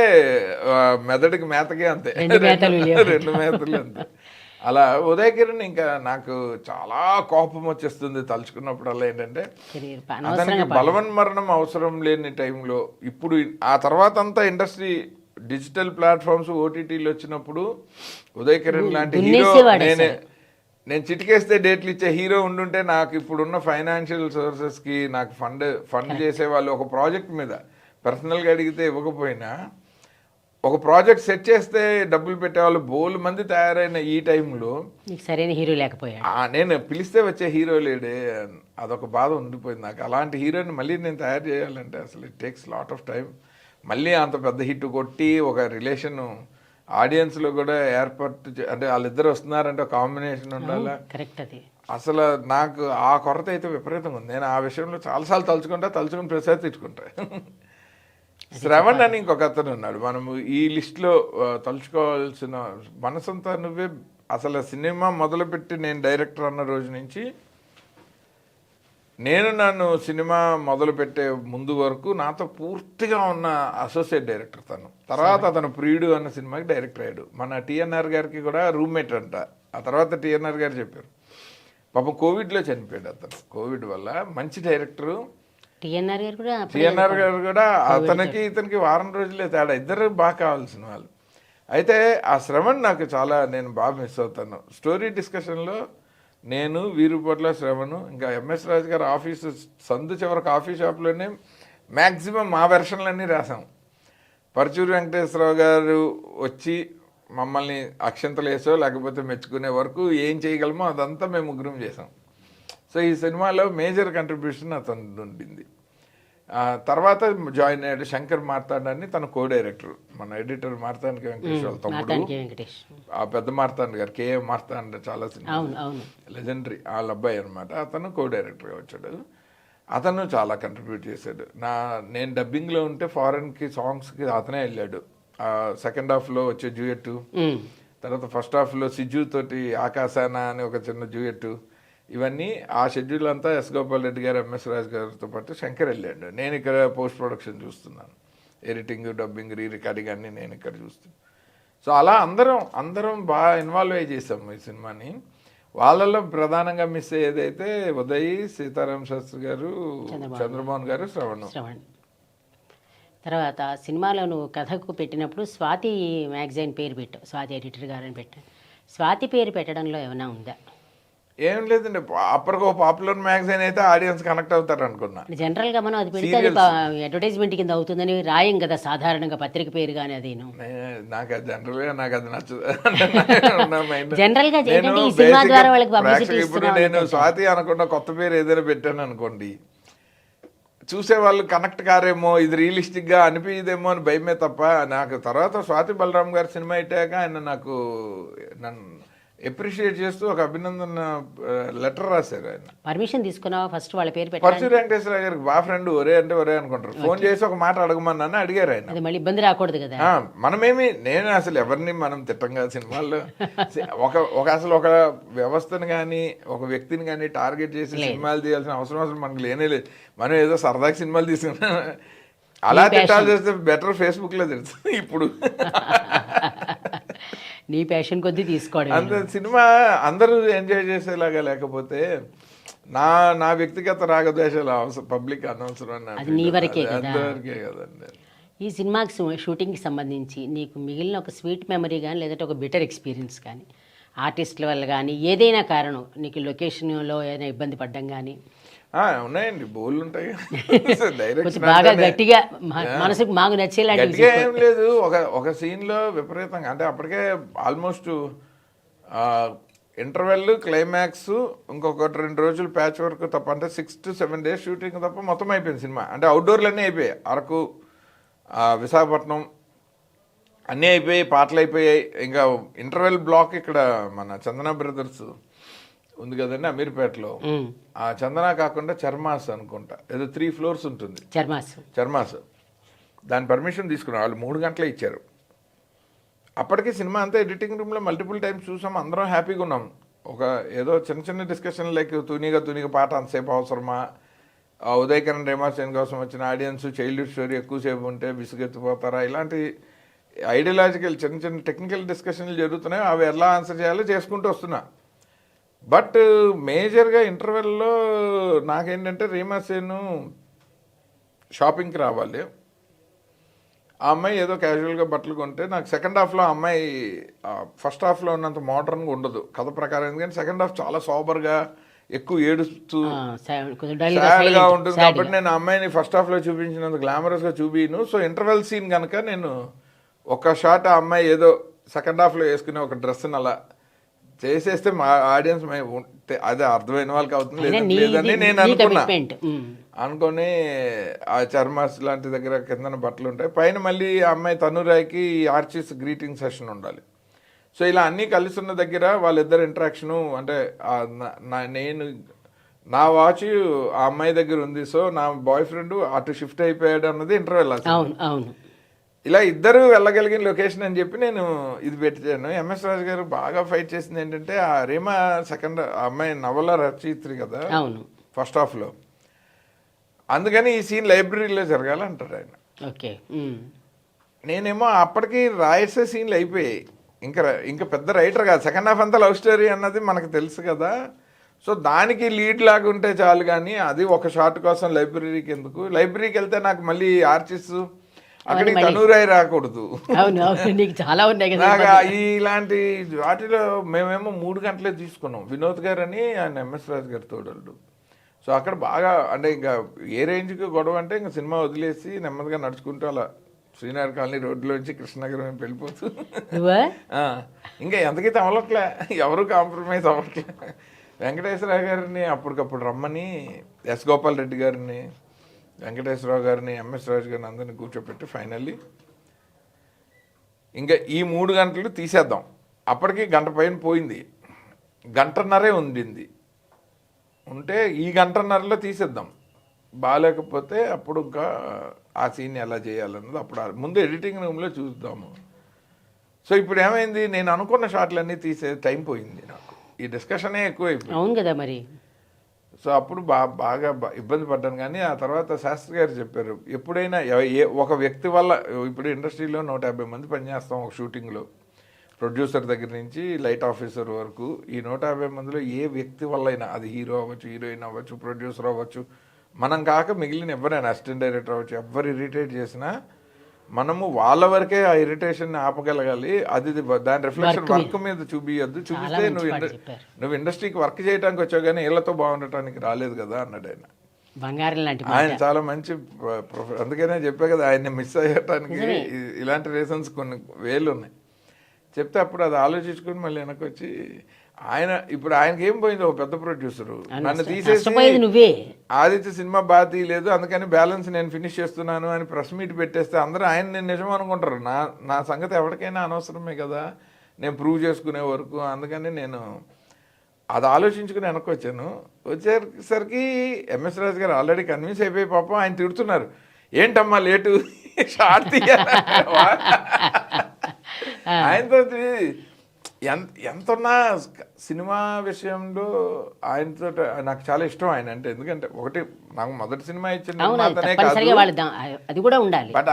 మెదడుకి మేతకి అంతే, రెండు మేతలు లేవు. 2 మేతలు అంతే. అలా ఉదయ్ కిరణ్ ఇంకా నాకు చాలా కోపం వచ్చేస్తుంది తలుచుకున్నప్పుడల్లా. ఏంటంటే అతనికి బలవన్మరణం అవసరం లేని టైంలో, ఇప్పుడు ఆ తర్వాత అంతా ఇండస్ట్రీ డిజిటల్ ప్లాట్ఫామ్స్ ఓటీటీలు వచ్చినప్పుడు ఉదయ్ కిరణ్ లాంటి హీరో, నేను చిటికేస్తే డేట్లు ఇచ్చే హీరో ఉండుంటే నాకు ఇప్పుడున్న ఫైనాన్షియల్ సోర్సెస్కి నాకు ఫండ్ చేసేవాళ్ళు ఒక ప్రాజెక్ట్ మీద పర్సనల్గా అడిగితే ఇవ్వకపోయినా ఒక ప్రాజెక్ట్ సెట్ చేస్తే డబ్బులు పెట్టేవాళ్ళు బోలు మంది తయారైన ఈ టైంలో సరైన హీరో లేకపోయాడు. నేను పిలిస్తే వచ్చే హీరో లేడే, అదొక బాధ ఉండిపోయింది నాకు. అలాంటి హీరోని మళ్ళీ నేను తయారు చేయాలంటే అసలు it takes lot of time. మళ్ళీ అంత పెద్ద హిట్ కొట్టి ఒక రిలేషన్ ఆడియన్స్లో కూడా ఏర్పాటు అంటే వాళ్ళిద్దరు వస్తున్నారంటే కాంబినేషన్ ఉండాలా. కరెక్ట్. అది అసలు నాకు ఆ కొరత అయితే విపరీతంగా ఉంది. నేను ఆ విషయంలో చాలాసార్లు తలుచుకుని ప్రసాద్ తిట్టుకుంటా. శ్రవణ్ అని ఇంకొక అతను ఉన్నాడు, మనము ఈ లిస్ట్లో తలుచుకోవాల్సిన. మనసంతా నువ్వే అసలు సినిమా మొదలుపెట్టి నేను డైరెక్టర్ అన్న రోజు నుంచి నన్ను సినిమా మొదలుపెట్టే ముందు వరకు నాతో పూర్తిగా ఉన్న అసోసియేట్ డైరెక్టర్ తను. తర్వాత అతను ప్రియుడు అన్న సినిమాకి డైరెక్టర్ అయ్యాడు. మన టీఎన్ఆర్ గారికి కూడా రూమ్మేట్ అంట. ఆ తర్వాత టీఎన్ఆర్ గారు చెప్పారు, పాపం కోవిడ్లో చనిపోయాడు అతను. కోవిడ్ వల్ల మంచి డైరెక్టరు. టీఎన్ఆర్ గారు కూడా అతనికి ఇతనికి వారం రోజులే తేడా, ఇద్దరు బాగా కావాల్సిన వాళ్ళు. అయితే ఆ శ్రవణ్ నాకు చాలా, నేను బాగా మిస్ అవుతాను. స్టోరీ డిస్కషన్లో నేను, వీరుపట్ల శ్రవణ్, ఇంకా ఎంఎస్ రాజు గారు ఆఫీసు సందు చివరి కాఫీ షాప్లోనే మ్యాక్సిమం మా వెర్షన్లన్నీ రాసాం. పరచూరి వెంకటేశ్వరరావు గారు వచ్చి మమ్మల్ని అక్షంతలు వేసో లేకపోతే మెచ్చుకునే వరకు ఏం చేయగలమో అదంతా మేము ముగ్గురం చేసాం. సో ఈ సినిమాలో మేజర్ కంట్రిబ్యూషన్ అతను ఉండింది. తర్వాత జాయిన్ అయ్యాడు శంకర్ మార్తాండ్ అని, తన కో డైరెక్టర్, మన ఎడిటర్ మార్తాండ్ వెంకటేష్ వాళ్ళ తమ్ముడు. ఆ పెద్ద మార్తాండ్ గారు, కేఎం మార్తాండ్, చాలా సినిమా లెజెండరీ, వాళ్ళ అబ్బాయి అనమాట. అతను కో డైరెక్టర్గా వచ్చాడు. అతను చాలా కంట్రిబ్యూట్ చేశాడు. నేను డబ్బింగ్లో ఉంటే ఫారెన్కి సాంగ్స్కి అతనే వెళ్ళాడు. సెకండ్ హాఫ్లో వచ్చే డ్యూయెట్, తర్వాత ఫస్ట్ హాఫ్లో సిజు తోటి ఆకాశాన అని ఒక చిన్న డ్యూయెట్, ఇవన్నీ ఆ షెడ్యూల్ అంతా ఎస్ గోపాల్ రెడ్డి గారు, ఎంఎస్ రాజు గారితో పాటు శంకర్ వెళ్ళాడు. నేను ఇక్కడ పోస్ట్ ప్రొడక్షన్ చూస్తున్నాను, ఎడిటింగ్, డబ్బింగ్, రీ రికార్డింగ్ అన్నీ నేను ఇక్కడ చూస్తున్నాను. సో అలా అందరం బాగా ఇన్వాల్వ్ అయ్యి చేసాము ఈ సినిమాని. వాళ్ళలో ప్రధానంగా మిస్ అయ్యేదైతే ఉదయ్, సీతారాం శాస్త్రి గారు, చంద్రమోహన్ గారు, శ్రవణ్. తర్వాత సినిమాలో నువ్వు కథకు పెట్టినప్పుడు స్వాతి మ్యాగజైన్ పేరు పెట్టావు, స్వాతి ఎడిటర్ గారని పెట్టావు. స్వాతి పేరు పెట్టడంలో ఏమైనా ఉందా? ఏం లేదండి, అప్పటికి ఒక పాపులర్ మ్యాగజైన్ అయితే ఆడియన్స్ కనెక్ట్ అవుతారు అనుకున్నా. జనరల్గా మనం అది పెడితే అది అడ్వర్టైజ్మెంట్ కింద అవుతుందని రాయం కదా సాధారణంగా పత్రిక పేరు కానీ. అది నాకు జనరల్గా నాకు అది నచ్చదు. జనరల్గా సినిమా ద్వారా వాళ్ళకి పబ్లిసిటీ. ఇప్పుడు నేను స్వాతి అనకుండా కొత్త పేరు ఏదైనా పెట్టాను అనుకోండి, చూసేవాళ్ళు కనెక్ట్ కారేమో, ఇది రియలిస్టిక్గా అనిపించదేమో అని భయమే తప్ప. నాకు తర్వాత స్వాతి బలరాం గారి సినిమా అయ్యాక ఆయన నాకు నన్ను అప్రిషియేట్ చేస్తూ ఒక అభినందన లెటర్ రాశారు. ఆయన పర్మిషన్ తీసుకున్నావా ఫస్ట్ వాళ్ళ పేరు పెట్టి? పరచూరి వెంకటేశ్వర గారికి బాగా ఫ్రెండ్, ఒరే అంటే ఒరే అనుకుంటారు. ఫోన్ చేసి ఒక మాట అడగమని అడిగారు ఆయన. మళ్ళీ ఇబ్బంది రాకూడదు కదా. నేను అసలు ఎవరిని మనం తిట్టంగా సినిమాల్లో అసలు ఒక వ్యవస్థను కానీ ఒక వ్యక్తిని కానీ టార్గెట్ చేసి సినిమాలు తీయాల్సిన అవసరం అసలు మనకు లేనే లేదు. మనం ఏదో సరదాగా సినిమాలు తీసుకున్నా అలా తిట్టాలు చేస్తే బెటర్ ఫేస్బుక్లో తెలుసు. ఇప్పుడు నీ ప్యాషన్ కొద్దీ తీసుకోవడం అంత సినిమా అందరూ ఎంజాయ్ చేసేలాగా, లేకపోతే నా వ్యక్తిగత రాగద్వేషాలు పబ్లిక్ అనవసరం. అది నీ వరకే అంతవరకే కదండి. ఈ సినిమాకి షూటింగ్కి సంబంధించి నీకు మిగిలిన ఒక స్వీట్ మెమరీ కానీ లేదంటే ఒక బెటర్ ఎక్స్పీరియన్స్ కానీ, ఆర్టిస్టుల వల్ల కానీ ఏదైనా కారణం నీకు లొకేషన్లో ఏదైనా ఇబ్బంది పడ్డం కానీ? ఉన్నాయండి, బోళ్ళు ఉంటాయి. బాగా గట్టిగా మనసుకు మాకు నచ్చేలాంటి ఏం లేదు. ఒక సీన్లో విపరీతంగా, అంటే అప్పటికే ఆల్మోస్ట్ ఇంటర్వెల్, క్లైమాక్స్, ఇంకొక 2 రోజులు ప్యాచ్ వర్క్ తప్ప, అంటే 6 to 7 days షూటింగ్ తప్ప మొత్తం అయిపోయింది సినిమా. అంటే అవుట్డోర్లన్నీ అయిపోయాయి, అరకు, విశాఖపట్నం అన్నీ అయిపోయాయి, పాటలు అయిపోయాయి. ఇంకా ఇంటర్వెల్ బ్లాక్ ఇక్కడ మన చందన బ్రదర్స్ ఉంది కదండి అమీర్పేటలో, ఆ చందన కాకుండా చర్మాస్ అనుకుంటా, ఏదో 3 floors ఉంటుంది చర్మాస్. దాని పర్మిషన్ తీసుకున్నాం, వాళ్ళు 3 గంటలే ఇచ్చారు. అప్పటికి సినిమా అంతా ఎడిటింగ్ రూమ్లో మల్టిపుల్ టైమ్స్ చూసాం, అందరం హ్యాపీగా ఉన్నాం. ఒక ఏదో చిన్న చిన్న డిస్కషన్ లైక్ తునిగా పాట అంతసేపు అవసరమా, ఉదయకరణ్ రేమాసేన్ కోసం వచ్చిన ఆడియన్స్ చైల్డ్హుడ్ స్టోరీ ఎక్కువసేపు ఉంటే విసుగెత్తిపోతారా, ఇలాంటి ఐడియాలజికల్ చిన్న చిన్న టెక్నికల్ డిస్కషన్లు జరుగుతున్నాయి. అవి ఎలా ఆన్సర్ చేయాలో చేసుకుంటూ వస్తున్నా. బట్ మేజర్గా ఇంటర్వెల్లో నాకేంటంటే రీమాసేను షాపింగ్కి రావాలి, ఆ అమ్మాయి ఏదో క్యాజువల్గా బట్టలు కొంటే నాకు సెకండ్ హాఫ్లో ఆ అమ్మాయి ఫస్ట్ హాఫ్లో ఉన్నంత మోడర్న్గా ఉండదు కథ ప్రకారం. ఎందుకంటే సెకండ్ హాఫ్ చాలా సోబర్గా ఎక్కువ ఏడుస్తూ సాడ్గా ఉంటుంది. కాబట్టి నేను ఆ అమ్మాయిని ఫస్ట్ హాఫ్లో చూపించినంత గ్లామరస్గా చూపిను. సో ఇంటర్వెల్ సీన్ కనుక నేను ఒక షాట్ ఆ అమ్మాయి ఏదో సెకండ్ హాఫ్లో వేసుకునే ఒక డ్రెస్ని అలా చేసేస్తే మా ఆడియన్స్ అదే అర్థమైన వాళ్ళకి అవుతుంది లేదని నేను అనుకుని ఆ చర్మాస్ లాంటి దగ్గర కిందన బట్టలు ఉంటాయి, పైన మళ్ళీ ఆ అమ్మాయి తనురాయికి ఆర్చిస్ గ్రీటింగ్ సెషన్ ఉండాలి. సో ఇలా అన్నీ కలిసి ఉన్న దగ్గర వాళ్ళిద్దరు ఇంటరాక్షను అంటే నేను నా వాచ్ ఆ అమ్మాయి దగ్గర ఉంది, సో నా బాయ్ ఫ్రెండ్ అటు షిఫ్ట్ అయిపోయాడు అన్నది ఇంటర్వెల్. ఇలా ఇద్దరు వెళ్ళగలిగిన లొకేషన్ అని చెప్పి నేను ఇది పెట్టాను. ఎంఎస్ రాజు గారు బాగా ఫైట్ చేసింది ఏంటంటే ఆ రీమా సెకండ్ అమ్మాయి నవల రచయిత్రి కదా ఫస్ట్ హాఫ్లో, అందుకని ఈ సీన్ లైబ్రరీలో జరగాలంటారు ఆయన. నేనేమో అప్పటికి రాయసే సీన్లు అయిపోయాయి, ఇంకా పెద్ద రైటర్ కాదు, సెకండ్ హాఫ్ అంతా లవ్ స్టోరీ అన్నది మనకు తెలుసు కదా. సో దానికి లీడ్ లాగా ఉంటే చాలు, కానీ అది ఒక షాట్ కోసం లైబ్రరీకి ఎందుకు, లైబ్రరీకి వెళ్తే నాకు మళ్ళీ ఆర్చిస్ అక్కడికి తనూరాయి రాకూడదు. నాకు ఇలాంటి వాటిలో మేమేమో 3 గంటలే తీసుకున్నాం. వినోద్ గారు అని ఆయన ఎంఎస్ రాజు గారి తోడళ్ళు. సో అక్కడ బాగా అంటే ఇంకా ఏ రేంజ్కి గొడవ అంటే ఇంకా సినిమా వదిలేసి నెమ్మదిగా నడుచుకుంటూ అలా శ్రీనగర్ కాలనీ రోడ్లోంచి కృష్ణనగరం వెళ్ళిపోతూ ఇంకా ఎంతకైతే అవ్వట్లే, ఎవరు కాంప్రమైజ్ అవ్వట్లే. వెంకటేశ్వరరావు గారిని అప్పటికప్పుడు రమ్మని, ఎస్ గోపాల్ రెడ్డి గారిని, వెంకటేశ్వరరావు గారిని, ఎంఎస్ రాజు గారిని అందరినీ కూర్చోపెట్టి ఫైనల్లీ ఇంకా ఈ 3 గంటలు తీసేద్దాం. అప్పటికి గంట పైన పోయింది, గంటన్నరే ఉంటే ఈ గంటన్నరలో తీసేద్దాం, బాగాలేకపోతే అప్పుడు ఇంకా ఆ సీన్ ఎలా చేయాలన్నది అప్పుడు ముందు ఎడిటింగ్ రూమ్లో చూద్దాము. సో ఇప్పుడు ఏమైంది, నేను అనుకున్న షాట్లన్నీ తీసే టైం పోయింది, నాకు ఈ డిస్కషనే ఎక్కువైపోయింది. అవును కదా మరి. సో అప్పుడు బాగా ఇబ్బంది పడ్డాను. కానీ ఆ తర్వాత శాస్త్రి గారు చెప్పారు, ఎప్పుడైనా ఒక వ్యక్తి వల్ల, ఇప్పుడు ఇండస్ట్రీలో 150 మంది పనిచేస్తాం ఒక షూటింగ్లో, ప్రొడ్యూసర్ దగ్గర నుంచి లైట్ ఆఫీసర్ వరకు. ఈ 150 మందిలో ఏ వ్యక్తి వల్ల అయినా, అది హీరో అవ్వచ్చు, హీరోయిన్ అవ్వచ్చు, ప్రొడ్యూసర్ అవ్వచ్చు, మనం కాక మిగిలిన ఎవరైనా అసిస్టెంట్ డైరెక్టర్ అవ్వచ్చు, ఎవరు ఇరిటేట్ చేసినా మనము వాళ్ళ వరకే ఆ ఇరిటేషన్ని ఆపగలగాలి. అది దాని రిఫ్లెక్షన్ వర్క్ మీద చూపియద్దు, చూపిస్తే నువ్వు ఇండస్ట్రీకి వర్క్ చేయడానికి వచ్చావు కానీ వీళ్ళతో బాగుండటానికి రాలేదు కదా అన్నాడు ఆయన. ఆయన చాలా మంచి అందుకనే చెప్పా కదా, ఆయన్ని మిస్ అయ్యటానికి ఇలాంటి రీజన్స్ కొన్ని వేలు ఉన్నాయి. చెప్తే అప్పుడు అది ఆలోచించుకుని మళ్ళీ వెనక్కి వచ్చి ఇప్పుడు ఆయనకి ఏం పోయింది, ఒక పెద్ద ప్రొడ్యూసరు నన్ను తీసేసి ఆదిత్య సినిమా బాగా తీయలేదు అందుకని బ్యాలెన్స్ నేను ఫినిష్ చేస్తున్నాను అని ప్రెస్ మీట్ పెట్టేస్తే అందరూ ఆయన నేను నిజం అనుకుంటారు. నా సంగతి ఎవరికైనా అనవసరమే కదా, నేను ప్రూవ్ చేసుకునే వరకు. అందుకని నేను అది ఆలోచించుకుని వెనక్కి వచ్చాను. వచ్చేసరికి ఎంఎస్ రాజు గారు ఆల్రెడీ కన్విన్స్ అయిపోయి పాపం ఆయన తిడుతున్నారు, ఏంటమ్మా లేటు షార్ట్ తీయాలి. ఆయనతో ఎంతున్నా సినిమా విషయంలో ఆయనతో నాకు చాలా ఇష్టం ఆయన అంటే. ఎందుకంటే ఒకటి నాకు మొదటి సినిమా ఇచ్చిన బట్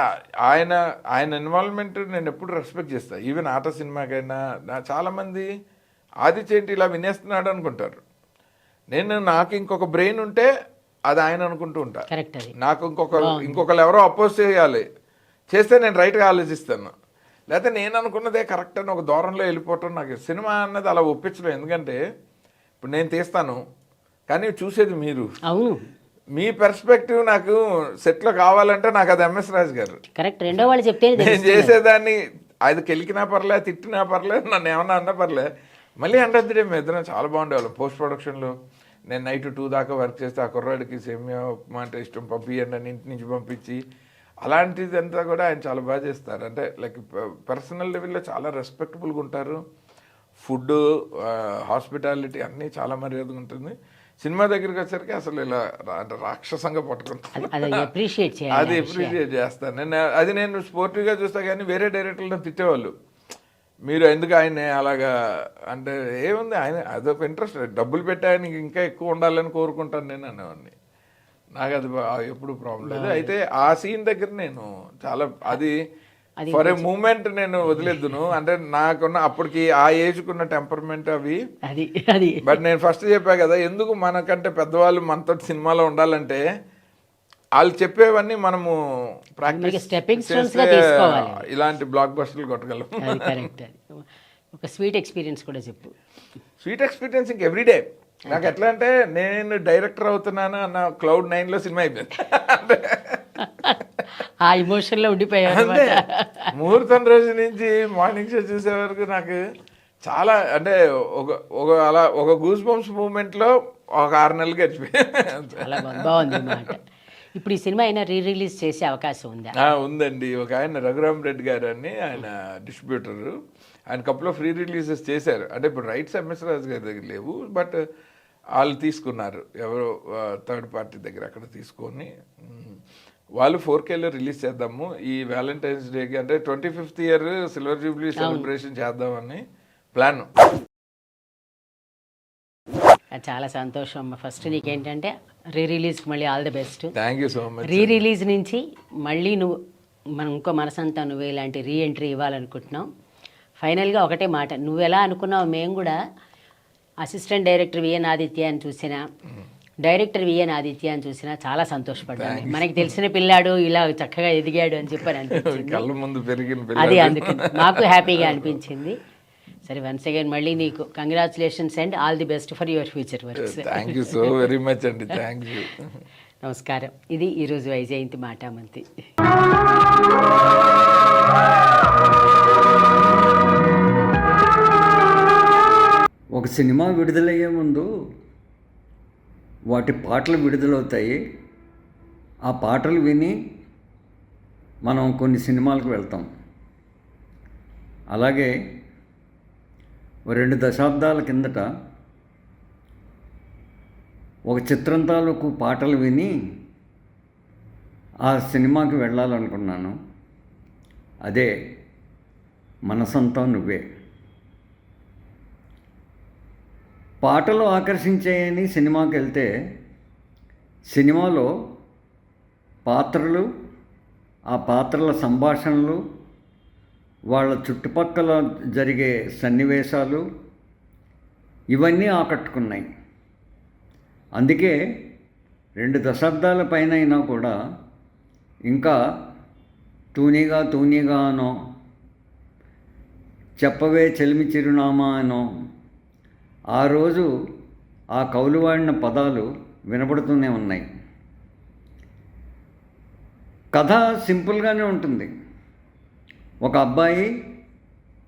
ఆయన ఇన్వాల్వ్మెంట్ నేను ఎప్పుడు రెస్పెక్ట్ చేస్తాను. ఈవెన్ ఆట సినిమాకైనా చాలా మంది ఆదిత్య ఏంటి ఇలా వినేస్తున్నాడు అనుకుంటారు. నాకు ఇంకొక బ్రెయిన్ ఉంటే అది ఆయన అనుకుంటూ ఉంటా. నాకు ఇంకొకరు ఎవరో అపోజ్ చేస్తే నేను రైట్గా ఆలోచిస్తాను, లేకపోతే నేను అనుకున్నదే కరెక్ట్ అని ఒక దూరంలో వెళ్ళిపోవటం. నాకు సినిమా అన్నది అలా ఒప్పించడం. ఎందుకంటే ఇప్పుడు నేను తీస్తాను కానీ చూసేది మీరు, మీ పర్స్పెక్టివ్ నాకు సెట్లో కావాలంటే నాకు అది ఎంఎస్ రాజు గారు. నేను చేసేదాన్ని అది కెలికినా పర్లే, తిట్టినా పర్లే, నన్ను ఏమన్నా అన్నా పర్లే, మళ్ళీ అంటే మేము ఇద్దరం చాలా బాగుండేవాళ్ళం. పోస్ట్ ప్రొడక్షన్లో నేను నైట్ 2 దాకా వర్క్ చేస్తే ఆ కుర్రాడికి సేమియా ఉప్మా అంటే ఇష్టం, పంపియండి అని ఇంటి నుంచి పంపించి, అలాంటిదంతా కూడా ఆయన చాలా బాగా చేస్తారు. అంటే లైక్ పర్సనల్ లెవెల్లో చాలా రెస్పెక్టబుల్గా ఉంటారు. ఫుడ్, హాస్పిటాలిటీ అన్నీ చాలా మర్యాదగా ఉంటుంది. సినిమా దగ్గరికి వచ్చరికి అసలు ఇలా అంటే రాక్షసంగా పట్టుకుంటాను, అది అప్రిషియేట్ చేస్తాను నేను. అది నేను స్పోర్టివ్గా చూస్తా కానీ వేరే డైరెక్టర్లను తిట్టేవాళ్ళు, మీరు ఎందుకు ఆయన అలాగా అంటే ఏముంది, ఆయన అదొక ఇంట్రెస్ట్, డబ్బులు పెట్టి ఆయనకి ఇంకా ఎక్కువ ఉండాలని కోరుకుంటాను నేను అనేవాడిని. నాకు అది ఎప్పుడు ప్రాబ్లం లేదు. అయితే ఆ సీన్ దగ్గర నేను చాలా అది ఫర్ ఏ మూమెంట్ నేను వదిలేద్దును. అంటే నాకున్న అప్పటికి ఆ ఏజ్కున్న టెంపర్మెంట్ అవి అది బట్ నేను ఫస్ట్ చెప్పా కదా, ఎందుకు మనకంటే పెద్దవాళ్ళు మనతో సినిమాలో ఉండాలంటే వాళ్ళు చెప్పేవన్నీ మనము ప్రాక్టీస్ స్టెప్పింగ్ స్టోన్స్ గా తీసుకోవాలి. ఇలాంటి బ్లాక్ బస్టర్లు కొట్టగలం. అది కరెక్ట్. ఒక స్వీట్ ఎక్స్పీరియన్స్ కూడా చెప్పు. స్వీట్ ఎక్స్పీరియన్స్ ఇంక ఎవ్రీడే. నాకు ఎట్లా అంటే నేను డైరెక్టర్ అవుతున్నాను అన్న Cloud9లో సినిమా అయిపోయింది. ఆ ఇమోషన్లో ఉండిపోయాను. అంటే ముహూర్తం రోజు నుంచి మార్నింగ్ షో చూసే వరకు నాకు చాలా అంటే ఒక గూస్ బంప్స్ మూమెంట్లో ఒక 6 నెలలు గడిచిపోయింది. చాలా బాగుంది అన్నమాట. ఇప్పుడు ఈ సినిమా అయినా రిలీజ్ చేసే అవకాశం ఉందా? ఉందండి. ఒక ఆయన రఘురామ్ రెడ్డి గారు అని ఆయన డిస్ట్రిబ్యూటరు, ఆయన కపుల్ ఆఫ్ రిలీజెస్ చేశారు. అంటే ఇప్పుడు రైట్స్ ఎంఎస్ రాజు గారి దగ్గర లేవు, బట్ వాళ్ళు తీసుకున్నారు ఎవరో థర్డ్ పార్టీ దగ్గర, అక్కడ తీసుకొని వాళ్ళు 4Kలో రిలీజ్ చేద్దాము ఈ వ్యాలంటైన్స్ డేకి, అంటే 25th year silver Jubilee celebration చేద్దామని ప్లాన్. చాలా సంతోషం అమ్మ. ఫస్ట్ నీకేంటంటే రిలీజ్కి మళ్ళీ all the best. Thank you so much. Release నుంచి మళ్ళీ మనం ఇంకో మనసంతా నువ్వు ఇలాంటి రీఎంట్రీ ఇవ్వాలనుకుంటున్నాం. ఫైనల్గా ఒకటే మాట, నువ్వు ఎలా అనుకున్నావు, మేము కూడా అసిస్టెంట్ డైరెక్టర్ విఎన్ ఆదిత్య అని చూసినా, డైరెక్టర్ విఎన్ ఆదిత్య అని చూసినా చాలా సంతోషపడ్డాను. మనకి తెలిసిన పిల్లాడు ఇలా చక్కగా ఎదిగాడు అని చెప్పని అనిపించింది. కళ్ళ ముందు పెరిగిన అది అందుకని మాకు హ్యాపీగా అనిపించింది. సరే, వన్స్ అగైన్ మళ్ళీ నీకు congratulations and all the best for your future works. Thank you so very much అండి. Thank you. నమస్కారం. ఇది ఈరోజు వైజయంతి మాటామంతి. ఒక సినిమా విడుదలయ్యే ముందు వాటి పాటలు విడుదలవుతాయి. ఆ పాటలు విని మనం కొన్ని సినిమాలకు వెళ్తాం. అలాగే 2 దశాబ్దాల కిందట ఒక చిత్రం తాలూకు పాటలు విని ఆ సినిమాకి వెళ్ళాలనుకున్నాను. అదే మనసంతా నువ్వే. పాటలు ఆకర్షించాయని సినిమాకి వెళ్తే సినిమాలో పాత్రలు, ఆ పాత్రల సంభాషణలు, వాళ్ళ చుట్టుపక్కల జరిగే సన్నివేశాలు ఇవన్నీ ఆకట్టుకున్నాయి. అందుకే 2 దశాబ్దాల పైన అయినా కూడా ఇంకా తూనీగా అనో, చెప్పవే చెలిమి చిరునామా అనో, ఆ రోజు ఆ కవులు వాడిన పదాలు వినపడుతూనే ఉన్నాయి. కథ సింపుల్గానే ఉంటుంది. ఒక అబ్బాయి,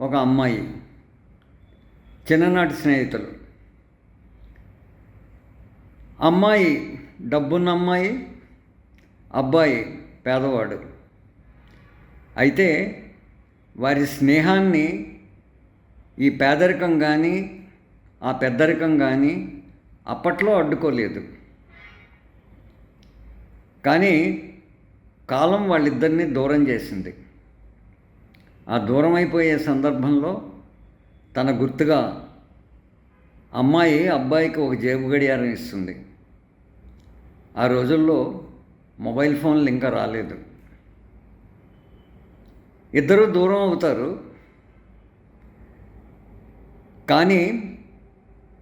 ఒక అమ్మాయి, చిన్ననాటి స్నేహితులు. అమ్మాయి డబ్బున్న అమ్మాయి, అబ్బాయి పేదవాడు. అయితే వారి స్నేహాన్ని ఈ పేదరికం కానీ ఆ పెద్దరికం కానీ అప్పట్లో అడ్డుకోలేదు. కానీ కాలం వాళ్ళిద్దరినీ దూరం చేసింది. ఆ దూరం అయిపోయే సందర్భంలో తన గుర్తుగా అమ్మాయి అబ్బాయికి ఒక జేబు గడియారం ఇస్తుంది. ఆ రోజుల్లో మొబైల్ ఫోన్లు ఇంకా రాలేదు. ఇద్దరూ దూరం అవుతారు. కానీ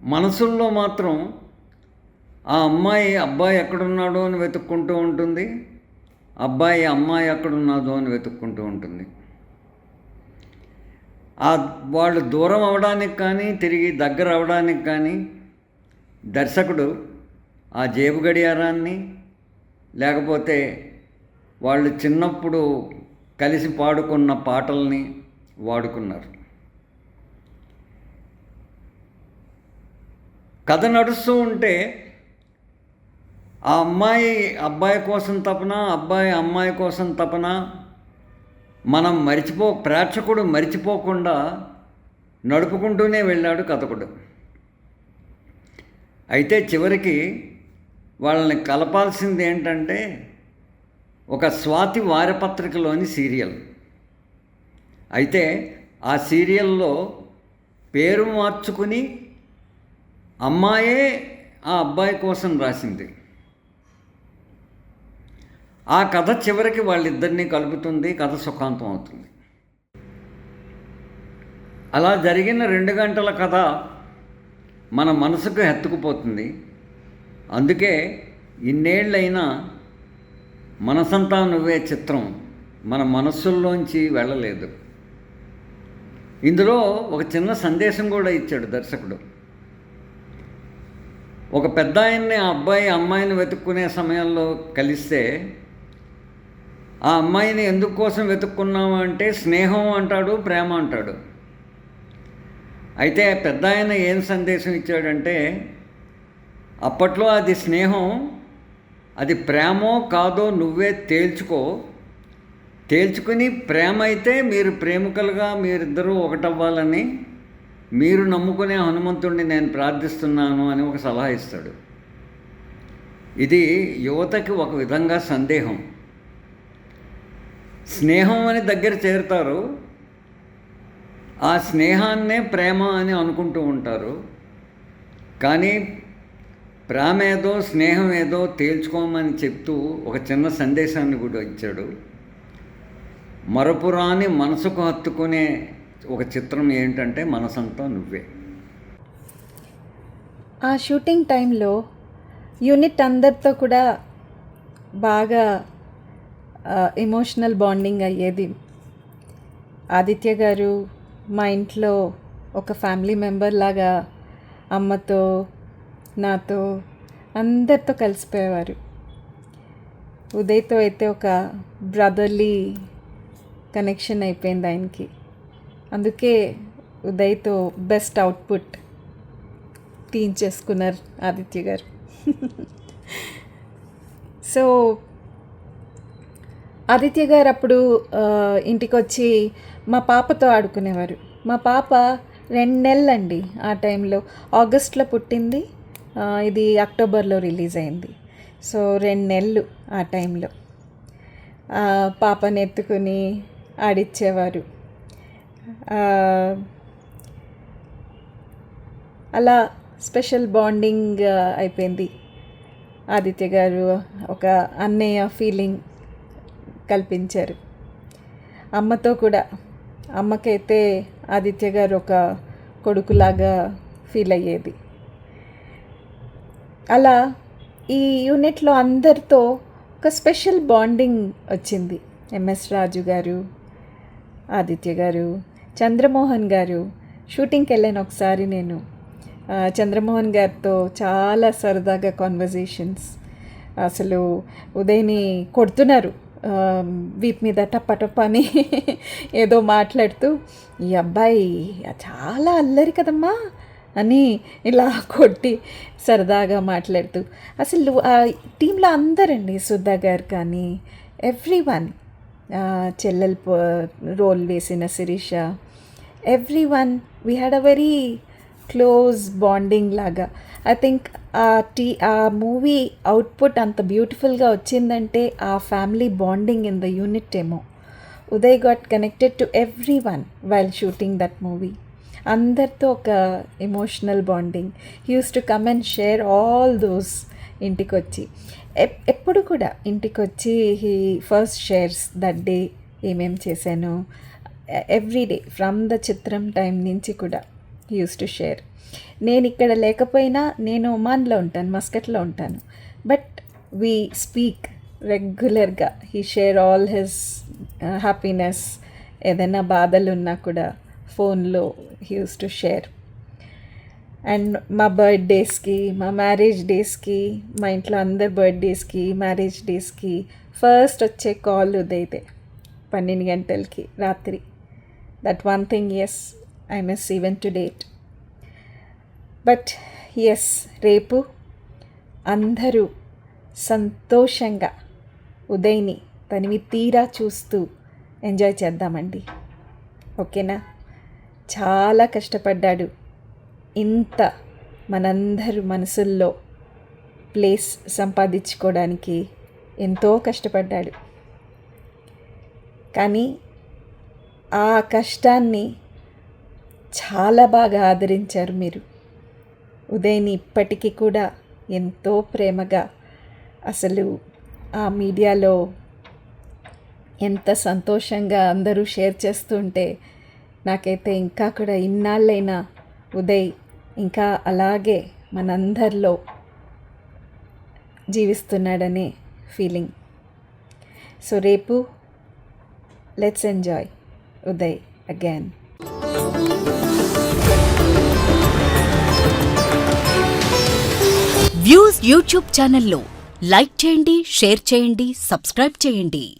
మనసుల్లో మాత్రం ఆ అమ్మాయి అబ్బాయి ఎక్కడున్నాడో అని వెతుక్కుంటూ ఉంటుంది, అబ్బాయి అమ్మాయి ఎక్కడున్నాదో అని వెతుక్కుంటూ ఉంటుంది. వాళ్ళు దూరం అవడానికి కానీ తిరిగి దగ్గర అవడానికి కానీ దర్శకుడు ఆ జేబు గడియారాన్ని, లేకపోతే వాళ్ళు చిన్నప్పుడు కలిసి పాడుకున్న పాటల్ని వాడుకున్నారు. కథ నడుస్తూ ఉంటే ఆ అమ్మాయి అబ్బాయి కోసం తపన, అబ్బాయి అమ్మాయి కోసం తపన మనం ప్రేక్షకుడు మరిచిపోకుండా నడుపుకుంటూనే వెళ్ళాడు కథకుడు. అయితే చివరికి వాళ్ళని కలపాల్సింది ఏంటంటే ఒక స్వాతి వారపత్రికలోని సీరియల్. అయితే ఆ సీరియల్లో పేరు మార్చుకుని అమ్మాయే ఆ అబ్బాయి కోసం రాసింది. ఆ కథ చివరికి వాళ్ళిద్దరినీ కలుపుతుంది, కథ సుఖాంతం అవుతుంది. అలా జరిగిన 2 గంటల కథ మన మనసుకు హత్తుకుపోతుంది. అందుకే ఇన్నేళ్ళైనా మనసంతా నువ్వే చిత్రం మన మనస్సుల్లోంచి వెళ్ళలేదు. ఇందులో ఒక చిన్న సందేశం కూడా ఇచ్చాడు దర్శకుడు. ఒక పెద్ద ఆయన్ని ఆ అబ్బాయి అమ్మాయిని వెతుక్కునే సమయంలో కలిస్తే ఆ అమ్మాయిని ఎందుకు కోసం వెతుక్కున్నాము అంటే స్నేహం అంటాడు, ప్రేమ అంటాడు. అయితే పెద్ద ఆయన ఏం సందేశం ఇచ్చాడంటే అప్పట్లో అది స్నేహం, అది ప్రేమో కాదో నువ్వే తేల్చుకుని ప్రేమ అయితే మీరు ప్రేమికులుగా మీరిద్దరూ ఒకటవ్వాలని మీరు నమ్ముకునే హనుమంతుడిని నేను ప్రార్థిస్తున్నాను అని ఒక సలహా ఇస్తాడు. ఇది యువతకి ఒక విధంగా సందేహం. స్నేహం అని దగ్గర చేరుతారు, ఆ స్నేహాన్నే ప్రేమ అని అనుకుంటూ ఉంటారు. కానీ ప్రేమ ఏదో స్నేహం ఏదో తేల్చుకోమని చెప్తూ ఒక చిన్న సందేశాన్ని కూడా ఇచ్చాడు. మరపురాని మనసుకు హత్తుకునే ఒక చిత్రం ఏంటంటే మనసంతా నువ్వే. ఆ షూటింగ్ టైంలో యూనిట్ అందరితో కూడా బాగా ఎమోషనల్ బాండింగ్ అయ్యేది. ఆదిత్య గారు మా ఇంట్లో ఒక ఫ్యామిలీ మెంబర్ లాగా అమ్మతో, నాతో, అందరితో కలిసిపోయేవారు. ఉదయ్తో అయితే ఒక బ్రదర్లీ కనెక్షన్ అయిపోయింది ఆయనకి. అందుకే ఉదయ్తో బెస్ట్ అవుట్పుట్ తీయించేసుకున్నారు ఆదిత్య గారు. సో ఆదిత్య గారు అప్పుడు ఇంటికి వచ్చి మా పాపతో ఆడుకునేవారు. మా పాప 2 నెలలండి ఆ టైంలో. ఆగస్ట్లో పుట్టింది, ఇది అక్టోబర్లో రిలీజ్ అయింది. సో 2 నెలలు ఆ టైంలో. పాపని ఎత్తుకుని ఆడిచ్చేవారు. అలా స్పెషల్ బాండింగ్ అయిపోయింది. ఆదిత్య గారు ఒక అన్నయ్య ఫీలింగ్ కల్పించారు. అమ్మతో కూడా, అమ్మకైతే ఆదిత్య గారు ఒక కొడుకులాగా ఫీల్ అయ్యేది. అలా ఈ యూనిట్లో అందరితో ఒక స్పెషల్ బాండింగ్ వచ్చింది. ఎంఎస్ రాజు గారు, ఆదిత్య గారు, చంద్రమోహన్ గారు. షూటింగ్కి వెళ్ళాను ఒకసారి నేను. చంద్రమోహన్ గారితో చాలా సరదాగా కాన్వర్జేషన్స్. అసలు ఉదయ్ని కొడుతున్నారు వీప్ మీద టప్ప అని ఏదో మాట్లాడుతూ, ఈ అబ్బాయి చాలా అల్లరి కదమ్మా అని ఇలా కొట్టి సరదాగా మాట్లాడుతూ, అసలు టీంలో అందరండి, సుధా గారు కానీ ఎవ్రీవన్, చెల్లెల్ రోల్ వేసిన Sirisha, everyone, we had a very close bonding లాగా. ఐ థింక్ ఆ మూవీ అవుట్పుట్ అంత బ్యూటిఫుల్గా వచ్చిందంటే ఆ family bonding in the unit ఏమో. Uday got connected to every one while shooting that movie. అందరితో ఒక emotional bonding. He use to come and share all those. ఇంటికి వచ్చి ఎప్పుడు కూడా ఇంటికి వచ్చి he first shares that day ఏమేం చేశాను ఎవ్రీ డే ఫ్రమ్ ద చిత్రం టైం నుంచి కూడా హీ యూస్ టు షేర్. నేను ఇక్కడ లేకపోయినా, నేను ఒమాన్లో ఉంటాను, మస్కట్లో ఉంటాను, బట్ వీ స్పీక్ రెగ్యులర్గా. He share all his happiness. ఏదైనా బాధలు ఉన్నా కూడా ఫోన్లో he use to share. And మా బర్త్డేస్కి, మా మ్యారేజ్ డేస్కి, మా ఇంట్లో అందరి బర్త్డేస్కి, మ్యారేజ్ డేస్కి ఫస్ట్ వచ్చే కాల్ ఉదయ్దే 12 గంటలకి రాత్రి. That one thing is I miss even to date. But yes, రేపు అందరూ సంతోషంగా ఉదయ్ని తనివి తీరా చూస్తూ ఎంజాయ్ చేద్దామండి. ఓకేనా? చాలా కష్టపడ్డాడు. ఇంత మనందరూ మనసుల్లో ప్లేస్ సంపాదించుకోవడానికి ఎంతో కష్టపడ్డాడు. కానీ ఆ కష్టాన్ని చాలా బాగా ఆదరించారు మీరు. ఉదయ్ని ఇప్పటికీ కూడా ఎంతో ప్రేమగా, అసలు ఆ మీడియాలో ఎంత సంతోషంగా అందరూ షేర్ చేస్తుంటే నాకైతే ఇంకా కూడా ఇన్నాళ్ళైనా ఉదయ్ ఇంకా అలాగే మనందరిలో జీవిస్తున్నాడనే ఫీలింగ్. సో రేపు let's enjoy Uday again. Views YouTube ఛానల్లో లైక్ చేయండి, షేర్ చేయండి, సబ్స్క్రైబ్ చేయండి.